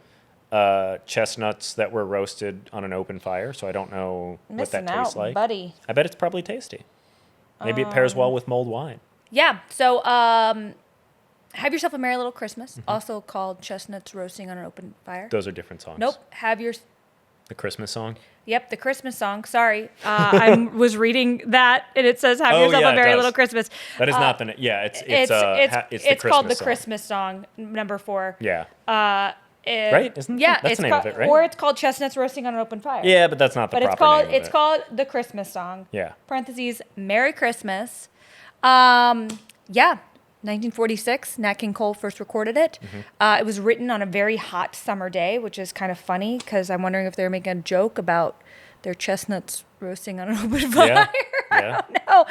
chestnuts that were roasted on an open fire, so I don't know what that tastes like. Buddy. I bet it's probably tasty. Maybe it pairs well with mulled wine. Yeah. So have yourself a merry little Christmas, also called Chestnuts Roasting on an Open Fire. Those are different songs. Nope. The Christmas song? Yep, the Christmas song. Sorry. I was reading that, and it says, have yourself a merry little Christmas. That is not the... Yeah, it's the Christmas called the song. Christmas song, number 4. Yeah. Right? That's the name of it, right? Or it's called Chestnuts Roasting on an Open Fire. Yeah, but that's not the proper name of it. It's called the Christmas song. Yeah. Parentheses, Merry Christmas. Yeah. 1946, Nat King Cole first recorded it. It was written on a very hot summer day, which is kind of funny because I'm wondering if they're making a joke about their chestnuts roasting on an open fire. Yeah. I don't know.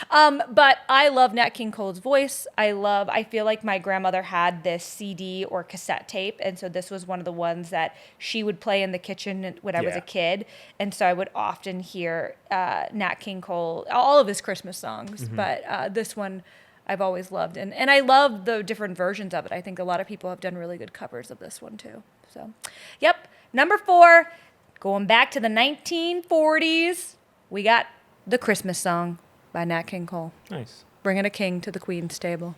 Yeah. But I love Nat King Cole's voice. I feel like my grandmother had this CD or cassette tape, and so this was one of the ones that she would play in the kitchen when I was a kid. And so I would often hear Nat King Cole, all of his Christmas songs, but this one I've always loved. And I love the different versions of it. I think a lot of people have done really good covers of this one too. So, yep. Number 4, going back to the 1940s, we got the Christmas song by Nat King Cole. Nice. Bringing a king to the queen's table.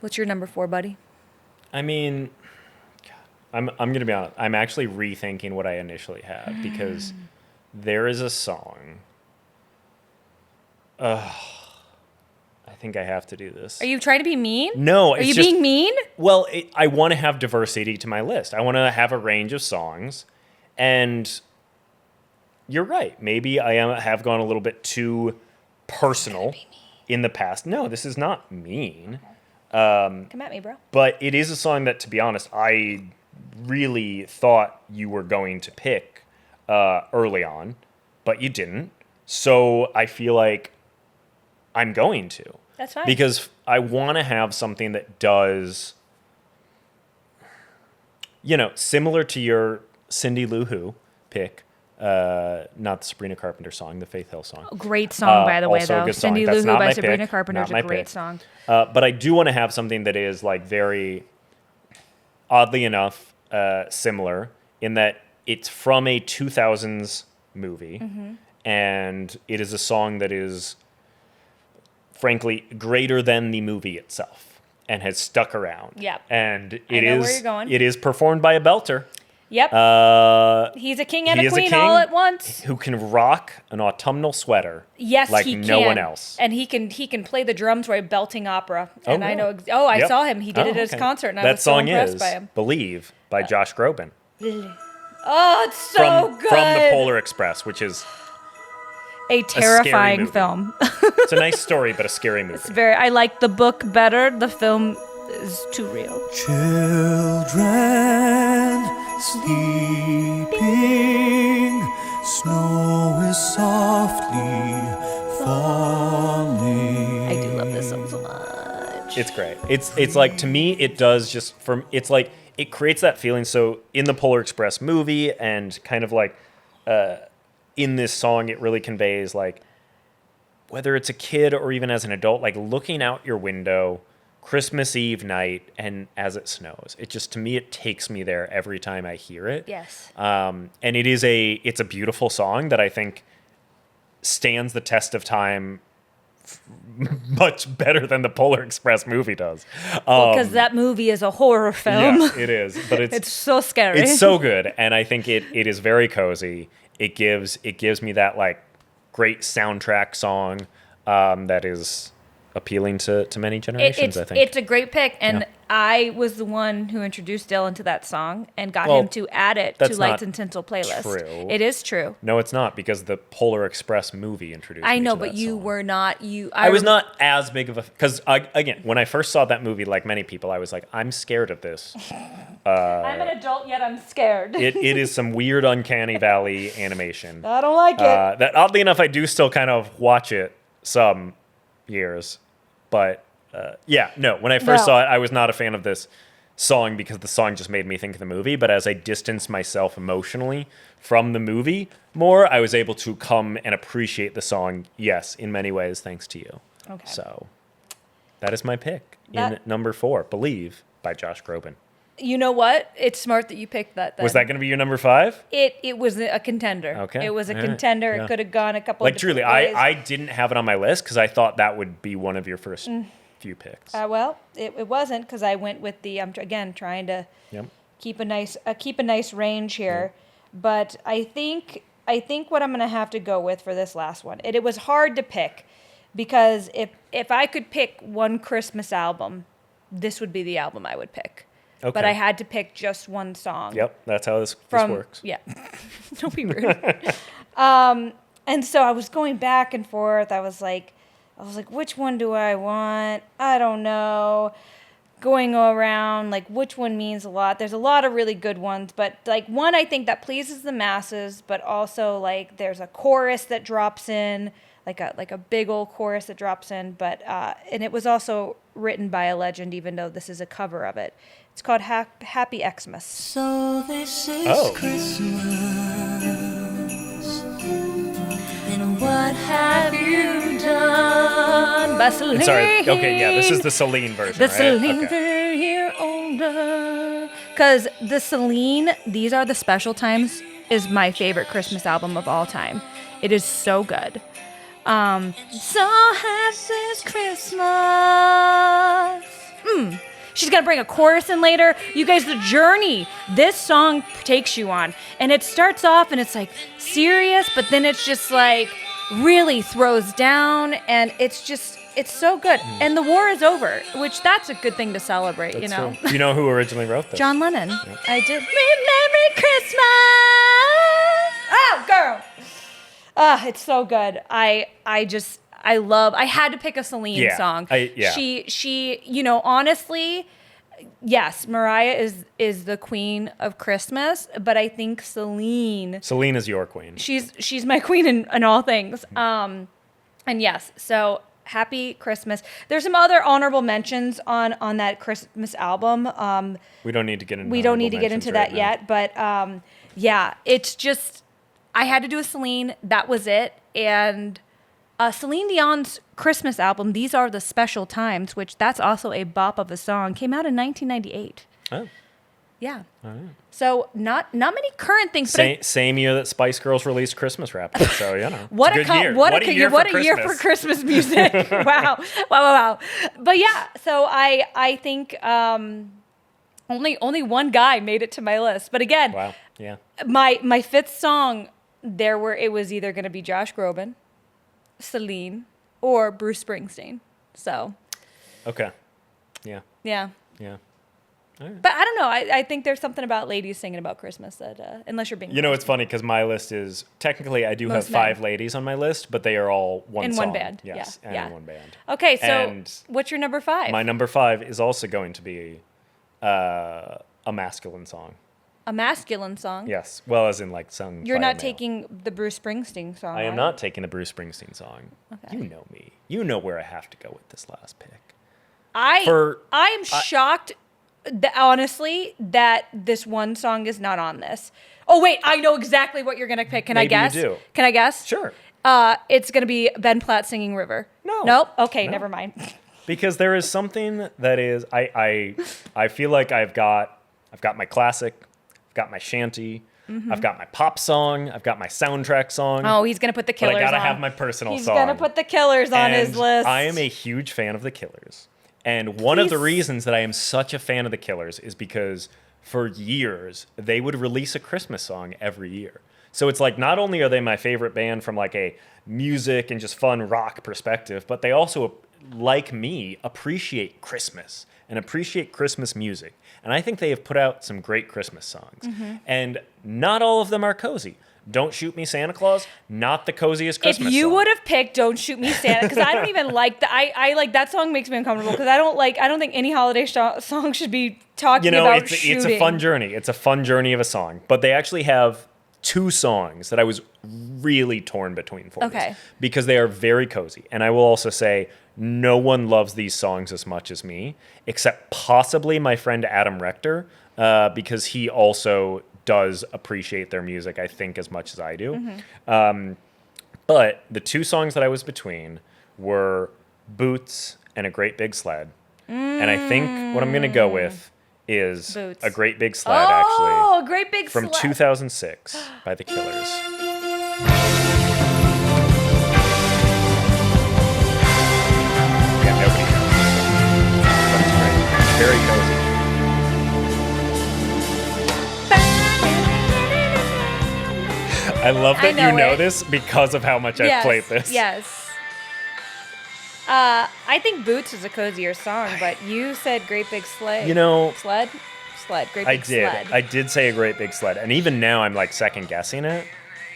What's your number 4, buddy? I mean, I'm going to be honest. I'm actually rethinking what I initially had because there is a song. I think I have to do this. Are you trying to be mean? No, Are you being mean? Well, I want to have diversity to my list. I want to have a range of songs, and you're right. Maybe have gone a little bit too personal in the past. No, this is not mean. Come at me, bro. But it is a song that, to be honest, I really thought you were going to pick early on, but you didn't. So I feel like I'm going to. That's fine. Because I want to have something that does, similar to your Cindy Lou Who pick, not the Sabrina Carpenter song, the Faith Hill song. Great song, by the way, also a though. good song. Cindy That's Lou Who not by my Sabrina pick. Carpenter is Not a my great pick. song. But I do want to have something that is like very, oddly enough, similar in that it's from a 2000s movie, and it is a song that is, frankly, greater than the movie itself and has stuck around. Yep. And I know where you're going. it is performed by a belter. Yep. He's a king and he a is queen king all at once. who can rock an autumnal sweater. Yes, like he can. no one else. And he can play the drums while belting opera. Oh, And I know. really? I Yep. saw him. He did it at his okay. concert, and I that was so song impressed is by him. Believe by Josh Groban. Oh, it's so good. From the Polar Express, which is a terrifying movie. film. it's a nice story, but a scary movie. I like the book better. The film is too real. Children sleeping, snow is softly falling. I do love this song so much. It's great. It's like, to me, it does it's like, it creates that feeling. So in the Polar Express movie and kind of like in this song, it really conveys like, whether it's a kid or even as an adult, like looking out your window, Christmas Eve night, and as it snows. It just, to me, it takes me there every time I hear it. Yes. And it's a beautiful song that I think stands the test of time much better than the Polar Express movie does. Because that movie is a horror film. Yeah, it is. But it's so scary. It's so good, and I think it is very cozy. It gives me that like great soundtrack song that is appealing to many generations. I think it's a great pick, and I was the one who introduced Dylan to that song and got him to add it to Lights and Tinsel playlist. True. It is true. No, it's not, because the Polar Express movie introduced I me know, to but that you song. were not. I was not as big of a, because again, when I first saw that movie, like many people, I was like, I'm scared of this. I'm an adult, yet I'm scared. It is some weird uncanny valley animation. I don't like it. That oddly enough, I do still kind of watch it some years, but when I first saw it, I was not a fan of this song because the song just made me think of the movie. But as I distanced myself emotionally from the movie more, I was able to come and appreciate the song. Yes, in many ways, thanks to you. Okay. So that is my pick in number 4, "Believe" by Josh Groban. You know what? It's smart that you picked that. Then. Was that going to be your number 5? It was a contender. Okay. It was a All right. contender. Yeah. It could have gone a couple. Like of truly, different ways. I didn't have it on my list because I thought that would be one of your first few picks. Well, it wasn't, because I went with the. I'm again trying to keep a nice range here, but I think what I'm gonna have to go with for this last one. It was hard to pick, because if I could pick one Christmas album, this would be the album I would pick. Okay. But I had to pick just one song. Yep, that's how this works. Yeah. Don't be rude. And so I was going back and forth. I was like, which one do I want? I don't know. Going around, like, which one means a lot? There's a lot of really good ones, but like one I think that pleases the masses, but also like there's a chorus that drops in, like a big old chorus that drops in, but and it was also written by a legend, even though this is a cover of it. It's called Happy Xmas. So this is Christmas, and what have you done? By Celine. Sorry. Okay, yeah, this is the Celine version, The right? Celine, Okay. a year older. Because the Celine, These Are the Special Times, is my favorite Christmas album of all time. It is so good. So has this Christmas. She's going to bring a chorus in later. You guys, the journey this song takes you on. And it starts off and it's like serious, but then it's just like really throws down. And it's so good. And the war is over, which that's a good thing to celebrate, That's you know. true. Do you know who originally wrote this? John Lennon. Yep. I did. Merry Christmas. Oh, girl. It's so good. I had to pick a Celine song. She, you know, honestly, yes, Mariah is the queen of Christmas, but I think Celine is your queen. She's my queen in all things. And yes, so happy Christmas. There's some other honorable mentions on that Christmas album. We don't need to get into that yet, but yeah, it's just I had to do a Celine. That was it. And Celine Dion's Christmas album, These Are the Special Times, which that's also a bop of a song, came out in 1998. Oh. Yeah. All right. So not many current things. Same year that Spice Girls released Christmas Rap. So, you know. What a year for Christmas music. Wow. But yeah, so I think only one guy made it to my list. But again, wow. Yeah. My fifth song, it was either going to be Josh Groban, Celine, or Bruce Springsteen. So. Okay. Yeah. Yeah. Yeah. Right. But I don't know. I think there's something about ladies singing about Christmas that, unless you're being... You know, it's funny because my list is... Technically, I do have 5 ladies on my list, but they are all one song. In one band. Yes, yeah. in one band. Okay, so what's your number 5? My number 5 is also going to be a masculine song. A masculine song? Yes. Well, as in like sung You're by a not male. taking the Bruce Springsteen song. I am not taking the Bruce Springsteen song. Okay. You know me. You know where I have to go with this last pick. I am shocked, honestly, that this one song is not on this. Oh, wait. I know exactly what you're going to pick. Can I guess? You do. Can I guess? Sure. It's going to be Ben Platt singing River. No. Nope. Okay, No. Never mind. Because there is something that is... I feel like I've got my classic... I've got my shanty. Mm-hmm. I've got my pop song. I've got my soundtrack song. Oh, he's going to put the Killers on. But I got to have my personal song. He's going to put the Killers on his list. I am a huge fan of the Killers. And one of the reasons that I am such a fan of the Killers is because for years, they would release a Christmas song every year. So it's like, not only are they my favorite band from like a music and just fun rock perspective, but they also, like me, appreciate Christmas and appreciate Christmas music. And I think they have put out some great Christmas songs. Mm-hmm. And not all of them are cozy. Don't Shoot Me, Santa Claus, not the coziest Christmas song. If you song. would have picked Don't Shoot Me, Santa, because I don't even like that. I like that song makes me uncomfortable because I don't think any holiday song should be talking about shooting. It's a fun journey. It's a fun journey of a song. But they actually have 2 songs that I was really torn between for this, because they are very cozy. And I will also say no one loves these songs as much as me, except possibly my friend Adam Rector, because he also does appreciate their music, I think, as much as I do. Mm-hmm. But the 2 songs that I was between were Boots and A Great Big Sled. And I think what I'm going to go with is Boots. A Great Big Sled, actually. Oh, A Great Big From Sled. 2006 by The Killers. Yeah, nobody knows. But it's great. It's very cozy. I love that you know this because of how much I've played this. Yes. I think Boots is a cozier song, but you said Great Big Sled. You know... Sled? Great Big Sled. I did say A Great Big Sled. And even now I'm like second guessing it.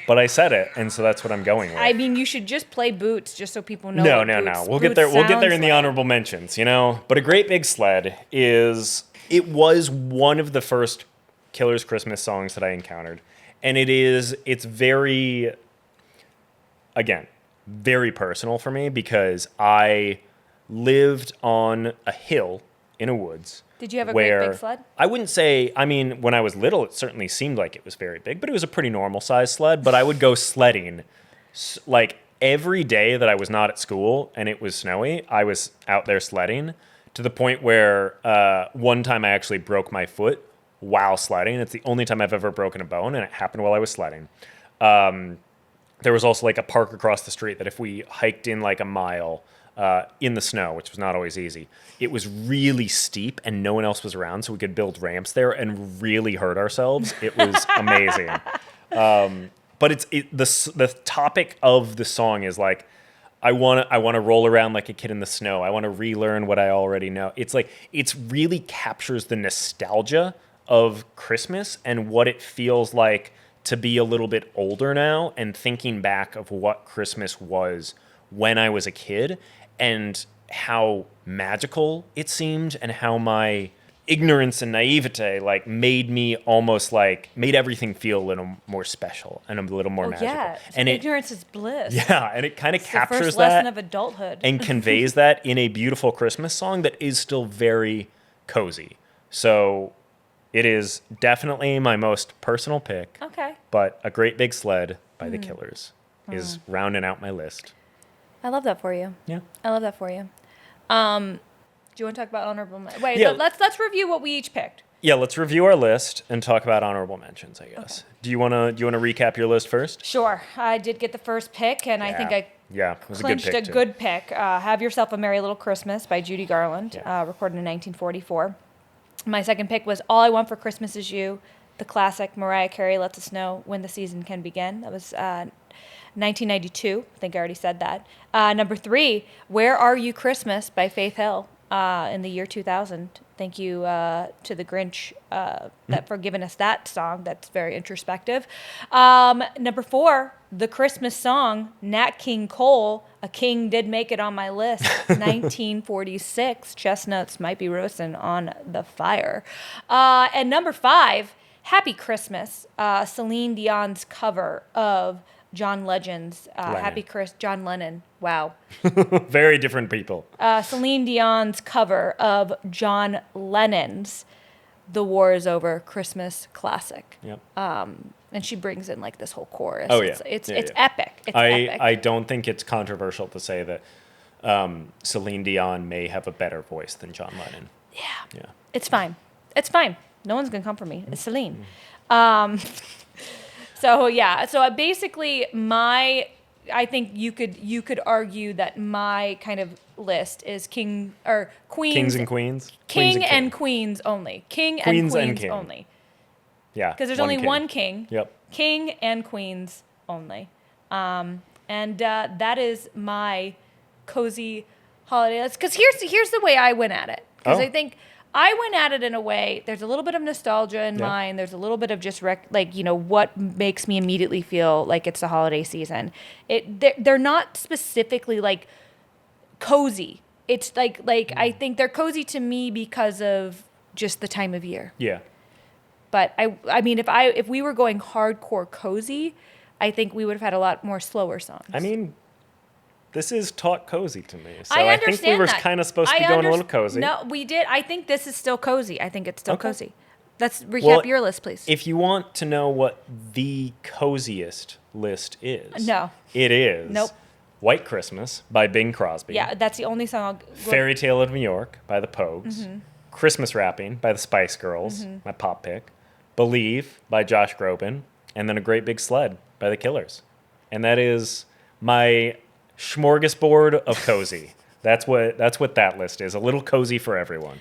But I said it, and so that's what I'm going with. I mean, you should just play Boots just so people know. No. We'll get there. We'll get there in the honorable mentions, you know. But A Great Big Sled was one of the first Killers Christmas songs that I encountered. And it's very, again, very personal for me because I lived on a hill in a woods. Did you have a great big sled? I wouldn't say, I mean, when I was little, it certainly seemed like it was very big, but it was a pretty normal sized sled. But I would go sledding like every day that I was not at school and it was snowy, I was out there sledding to the point where one time I actually broke my foot while sledding. It's the only time I've ever broken a bone, and it happened while I was sledding. There was also like a park across the street that if we hiked in like a mile, in the snow, which was not always easy. It was really steep and no one else was around, so we could build ramps there and really hurt ourselves. It was amazing. But the topic of the song is like, I want to roll around like a kid in the snow. I want to relearn what I already know. It's like, it's really captures the nostalgia of Christmas and what it feels like to be a little bit older now and thinking back of what Christmas was when I was a kid and how magical it seemed and how my ignorance and naivete like made everything feel a little more special and a little more magical. Yeah, and ignorance is bliss. Yeah, and it kind of captures the first that lesson of adulthood and conveys that in a beautiful Christmas song that is still very cozy. So it is definitely my most personal pick. Okay. But A Great Big Sled by The Killers is rounding out my list. I love that for you. Yeah. I love that for you. Do you want to talk about honorable mentions? Wait, Yeah. let's review what we each picked. Yeah, let's review our list and talk about honorable mentions, I guess. Okay. Do you want to recap your list first? Sure. I did get the first pick, and I think I it was clinched a good pick. Have Yourself a Merry Little Christmas by Judy Garland, recorded in 1944. My second pick was All I Want for Christmas Is You, the classic Mariah Carey, Let the Snow When the Season Can Begin. That was 1992. I think I already said that. Number 3, Where Are You Christmas by Faith Hill. In the year 2000. Thank you to the Grinch for giving us that song. That's very introspective. Number 4, the Christmas song, Nat King Cole, A King Did Make It on My List, 1946. Chestnuts might be roasting on the fire. And number 5, Happy Christmas, Celine Dion's cover of John Legend's John Lennon. Wow. Very different people. Celine Dion's cover of John Lennon's The War Is Over Christmas classic. Yep. And she brings in like this whole chorus. Oh, yeah. It's epic. It's epic. I don't think it's controversial to say that Celine Dion may have a better voice than John Lennon. Yeah. It's fine. It's fine. No one's going to come for me. It's Celine. So basically I think you could argue that my kind of list is Kings and Queens only. King and Queens only. Yeah. Because there's only one king. Yep. King and Queens only. And that is my cozy holiday list. Because here's the way I went at it. Because I think I went at it in a way, there's a little bit of nostalgia in mine. There's a little bit of just what makes me immediately feel like it's the holiday season. They're not specifically like cozy. It's like I think they're cozy to me because of just the time of year. Yeah. But I mean, if we were going hardcore cozy, I think we would have had a lot more slower songs. I mean, this is Talk Cozy to me. So I think we were kind of supposed to be going a little cozy. No, we did. I think this is still cozy. I think it's still cozy. Let's recap your list, please. If you want to know what the coziest list is. No. It is. Nope. White Christmas by Bing Crosby. Yeah, that's the only song Fairy Tale of New York by the Pogues. Mm-hmm. Christmas Wrapping by the Spice Girls, my pop pick. Believe by Josh Groban. And then A Great Big Sled by the Killers. And that is my smorgasbord of cozy. That's what that list is. A little cozy for everyone.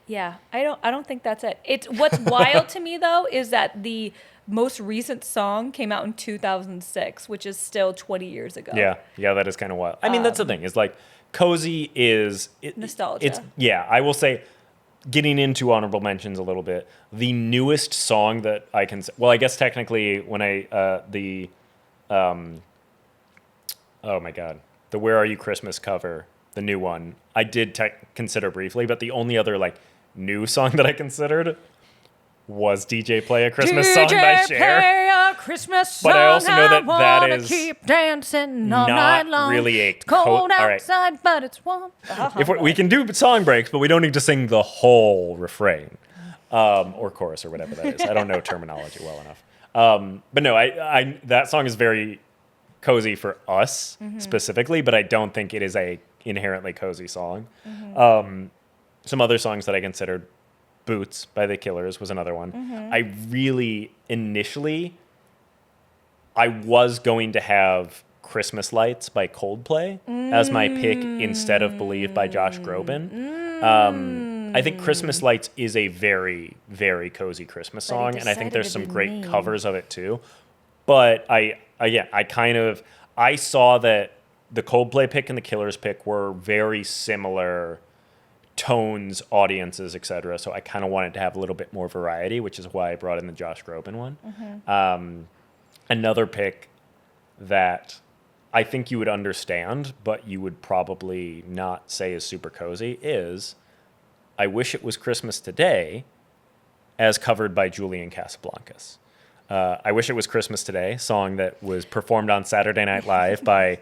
Yeah, I don't think that's it. It's what's wild to me though is that the most recent song came out in 2006, which is still 20 years ago. Yeah, that is kind of wild. I mean, that's the thing. Is like cozy is nostalgia. I will say, getting into honorable mentions a little bit. The newest song that I can, I guess technically when oh my God, the Where Are You Christmas cover, the new one, I did consider briefly, but the only other like new song that I considered was DJ Play a Christmas Song by Cher. Play a Christmas song. But I also know that is keep dancing all not night long. really a cold all right. outside, but it's warm. If we can do song breaks, but we don't need to sing the whole refrain or chorus or whatever that is. I don't know terminology well enough. But no, I that song is very cozy for us specifically, but I don't think it is a inherently cozy song. Some other songs that I considered, Boots by the Killers was another one. I really initially I was going to have Christmas Lights by Coldplay as my pick instead of Believe by Josh Groban. I think Christmas Lights is a very, very cozy Christmas song, and I think there's some great covers of it too. But I saw that the Coldplay pick and the Killers pick were very similar tones, audiences, etc. So I kind of wanted to have a little bit more variety, which is why I brought in the Josh Groban one. Another pick that I think you would understand, but you would probably not say is super cozy is I Wish It Was Christmas Today, as covered by Julian Casablancas. I Wish It Was Christmas Today, song that was performed on Saturday Night Live by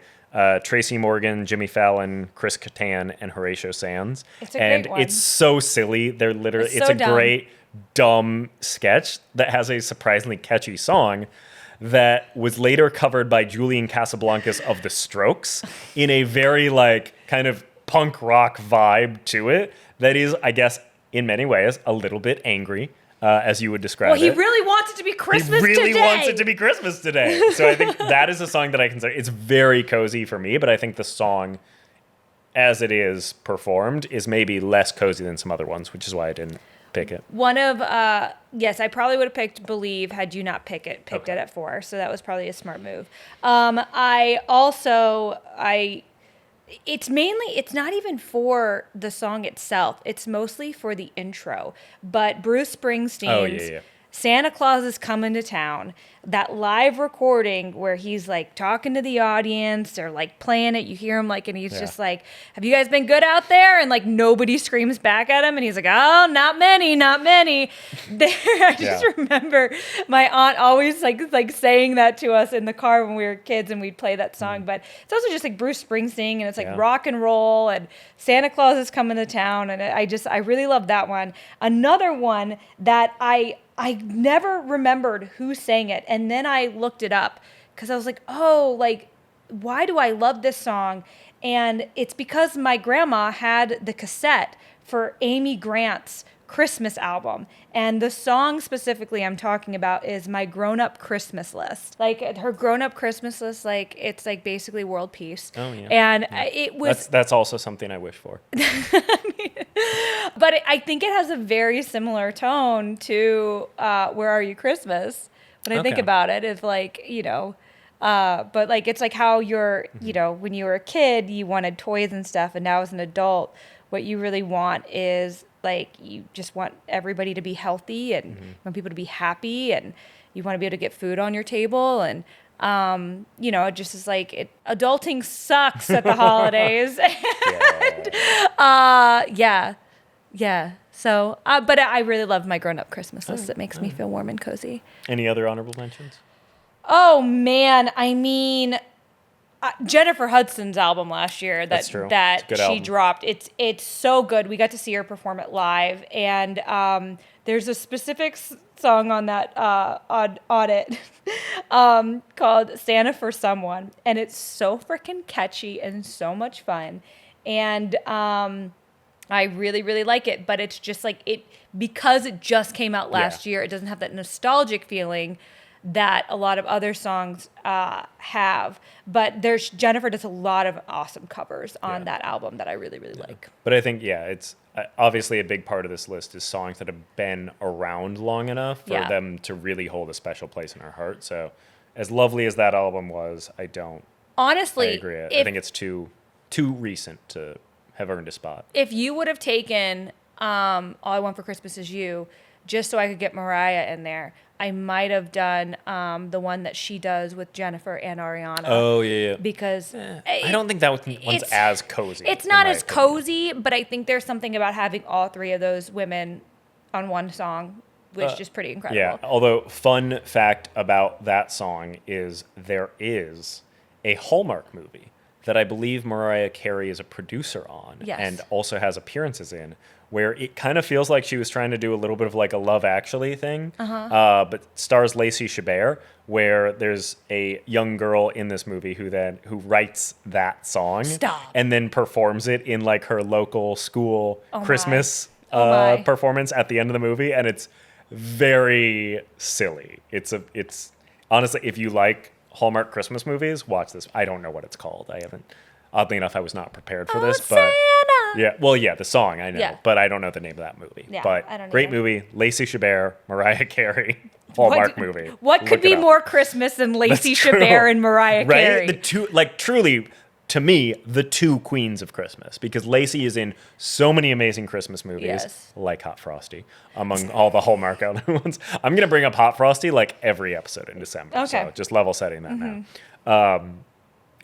Tracy Morgan, Jimmy Fallon, Chris Kattan, and Horatio Sands. It's a great one. It's so silly. It's a great, dumb sketch that has a surprisingly catchy song that was later covered by Julian Casablancas of The Strokes in a very kind of punk rock vibe to it that is, I guess, in many ways, a little bit angry, as you would describe it. Well, he really wants it to be Christmas today. He really wants it to be Christmas today. So I think that is a song that I consider, it's very cozy for me, but I think the song, as it is performed, is maybe less cozy than some other ones, which is why I didn't pick it. One of, yes, I probably would have picked Believe had you not picked it at 4. So that was probably a smart move. It's not even for the song itself. It's mostly for the intro. But Bruce Springsteen's Santa Claus Is Coming to Town, that live recording where he's talking to the audience or playing it, you hear him and he's just have you guys been good out there? And nobody screams back at him and he's oh, not many. I just remember my aunt always saying that to us in the car when we were kids and we'd play that song. But it's also just Bruce Springsteen and it's rock and roll and Santa Claus Is Coming to Town, and I really love that one. Another one that I never remembered who sang it, and then I looked it up because I was why do I love this song? And it's because my grandma had the cassette for Amy Grant's Christmas album, and the song specifically I'm talking about is My Grown-Up Christmas List. Her grown-up Christmas list, it's basically world peace. Oh yeah. And it was that's also something I wish for. But I think it has a very similar tone to Where Are You Christmas? When I think about it, it's but it's how you're, when you were a kid, you wanted toys and stuff, and now as an adult, what you really want is you just want everybody to be healthy and you want people to be happy, and you want to be able to get food on your table, and it just is adulting sucks at the holidays. Yeah. So, but I really love My Grown-Up Christmas List. It makes me feel warm and cozy. Any other honorable mentions? Oh man, Jennifer Hudson's album last year that she dropped. It's so good. We got to see her perform it live, and there's a specific song on that audit called Santa for Someone, and it's so freaking catchy and so much fun, and I really, really like it, but it's just because it just came out last year, it doesn't have that nostalgic feeling that a lot of other songs have. But Jennifer does a lot of awesome covers on that album that I really, really like. But I think, it's obviously a big part of this list is songs that have been around long enough for them to really hold a special place in our heart. So as lovely as that album was, I agree. I think it's too recent to have earned a spot. If you would have taken All I Want for Christmas Is You just so I could get Mariah in there, I might have done the one that she does with Jennifer and Ariana. Oh, yeah. Because I don't think that one's as cozy. It's not as cozy, but I think there's something about having all three of those women on one song, which is pretty incredible. Yeah, although fun fact about that song is there is a Hallmark movie that I believe Mariah Carey is a producer on and also has appearances in, where it kind of feels like she was trying to do a little bit of a Love Actually thing, but stars Lacey Chabert, where there's a young girl in this movie who writes that song and then performs it in her local school Christmas performance at the end of the movie, and it's very silly. It's honestly, if you like Hallmark Christmas movies, watch this. I don't know what it's called. Oddly enough, I was not prepared for this, but Santa. yeah, well, yeah, the song I know, Yeah. but I don't know the name of that movie. Yeah, but I don't great either. movie, Lacey Chabert, Mariah Carey, Hallmark movie. What could Look it be up. more Christmas than Lacey That's true. Chabert and Mariah Right? Carey? The two, like, truly, to me, the two queens of Christmas, because Lacey is in so many amazing Christmas movies, Yes. like Hot Frosty, among all the Hallmark other ones. I'm going to bring up Hot Frosty like every episode in December. Okay. So just level setting that now.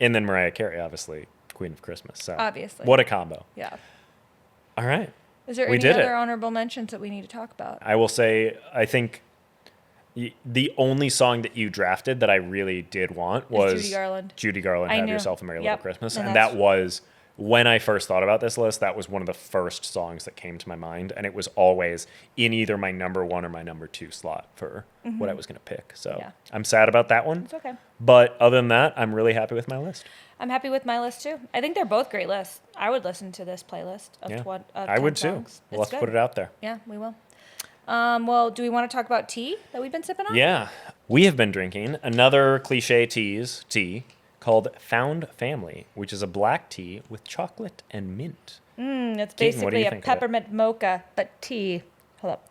And then Mariah Carey, obviously, Queen of Christmas. So Obviously. what a combo. Yeah. All right. Is there We any did other it. honorable mentions that we need to talk about? I will say, I think the only song that you drafted that I really did want was Judy Garland. Judy Garland, I Have knew. Yourself a Merry Yep. Little Christmas. And And that's- that was, when I first thought about this list, that was one of the first songs that came to my mind. And it was always in either my number 1 or my number 2 slot for what I was going to pick. So Yeah. I'm sad about that one. It's okay. But other than that, I'm really happy with my list. I'm happy with my list too. I think they're both great lists. I would listen to this playlist of, Yeah. of I 10 would too. songs. Well, It's let's put good. it out there. Yeah, we will. Well, do we want to talk about tea that we've been sipping on? Yeah, we have been drinking another cliche tea called Found Family, which is a black tea with chocolate and mint. It's Keetin, what do basically you a think of it? peppermint mocha, but tea. Hold up.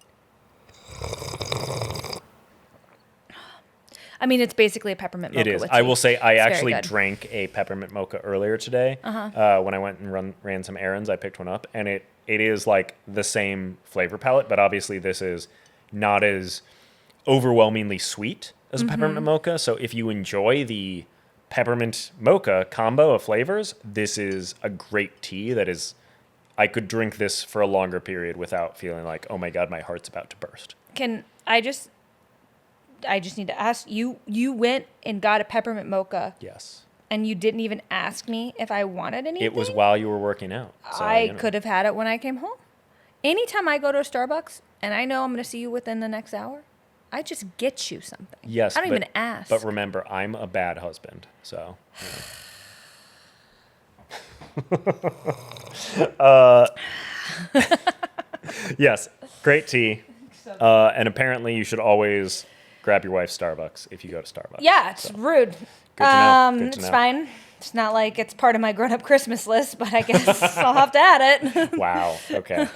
I mean, it's basically a peppermint mocha. It is. With I tea. will say I It's very actually good. drank a peppermint mocha earlier today. When I went and ran some errands, I picked one up, and it is like the same flavor palette, but obviously this is not as overwhelmingly sweet as a peppermint mocha. So if you enjoy the peppermint mocha combo of flavors, this is a great tea that is, I could drink this for a longer period without feeling like, oh my God, my heart's about to burst. Can I just need to ask you? You went and got a peppermint mocha, Yes. and you didn't even ask me if I wanted anything. It was while you were working out. So, I you know. could have had it when I came home. Anytime I go to a Starbucks and I know I'm going to see you within the next hour, I just get you something. Yes, I don't but- even ask. But remember, I'm a bad husband, so. Yes, great tea. And apparently, you should always grab your wife's Starbucks if you go to Starbucks. Yeah, it's rude. Good to know. Good to It's know. fine. It's not like it's part of my grown-up Christmas list, but I guess I'll have to add it. Wow. Okay.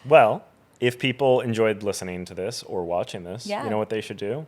Well, if people enjoyed listening to this or watching this, Yeah. you know what they should do?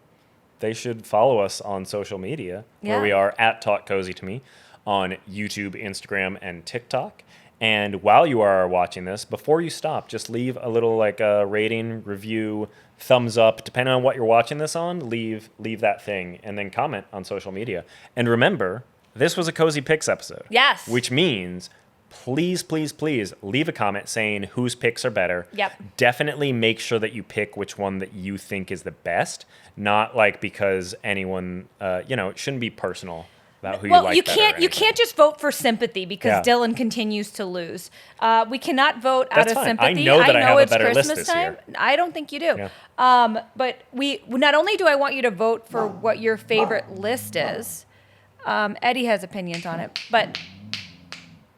They should follow us on social media, where Yeah. we are at Talk Cozy to Me on YouTube, Instagram, and TikTok. And while you are watching this, before you stop, just leave a little like a rating, review, thumbs up, depending on what you're watching this on. Leave that thing, and then comment on social media. And remember, this was a Cozy Picks episode. Yes. Which means, please, please, please leave a comment saying whose picks are better. Yep. Definitely make sure that you pick which one that you think is the best. Not like because anyone, it shouldn't be personal about who you like you better or can't anything. just vote for sympathy because Yeah. Dylan continues to lose. We cannot vote out That's of fine. sympathy. I know that I have a it's better list Christmas this time. year. I don't think you do. Yeah. But we not only do I want you to vote for what your favorite list is. Eddie has opinions on it, but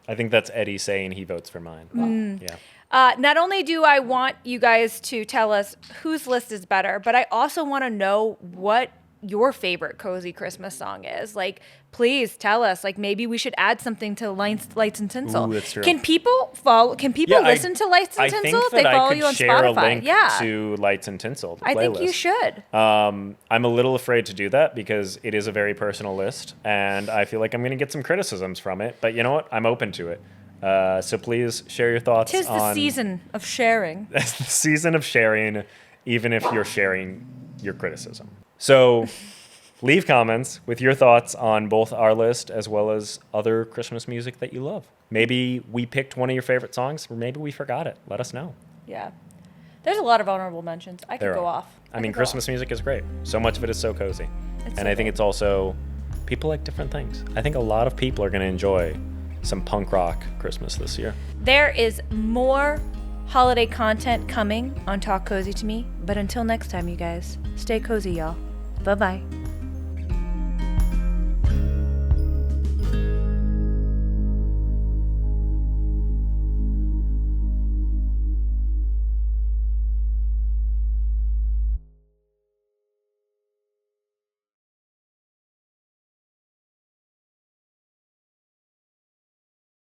I think that's Eddie saying he votes for mine. Yeah. not only do I want you guys to tell us whose list is better, but I also want to know what your favorite cozy Christmas song is. Like, please tell us. Like, maybe we should add something to Lights and Tinsel. Ooh, that's true. Can people follow? Can people listen to Lights and I think Tinsel if they that follow I could you on share Spotify? a link Yeah, to Lights and Tinsel. The I think you playlist. should. I'm a little afraid to do that because it is a very personal list, and I feel like I'm going to get some criticisms from it. But you know what? I'm open to it. So please share your thoughts. Tis the season of sharing. It's the season of sharing, even if you're sharing your criticism. So leave comments with your thoughts on both our list as well as other Christmas music that you love. Maybe we picked one of your favorite songs, or maybe we forgot it. Let us know. Yeah, there's a lot of honorable mentions. I could There go are. off. I mean, could go Christmas off. music is great. So much of it is so cozy. It's And so I think good. it's also, people like different things. I think a lot of people are going to enjoy some punk rock Christmas this year. There is more holiday content coming on Talk Cozy to Me. But until next time, you guys, stay cozy, y'all. Bye-bye.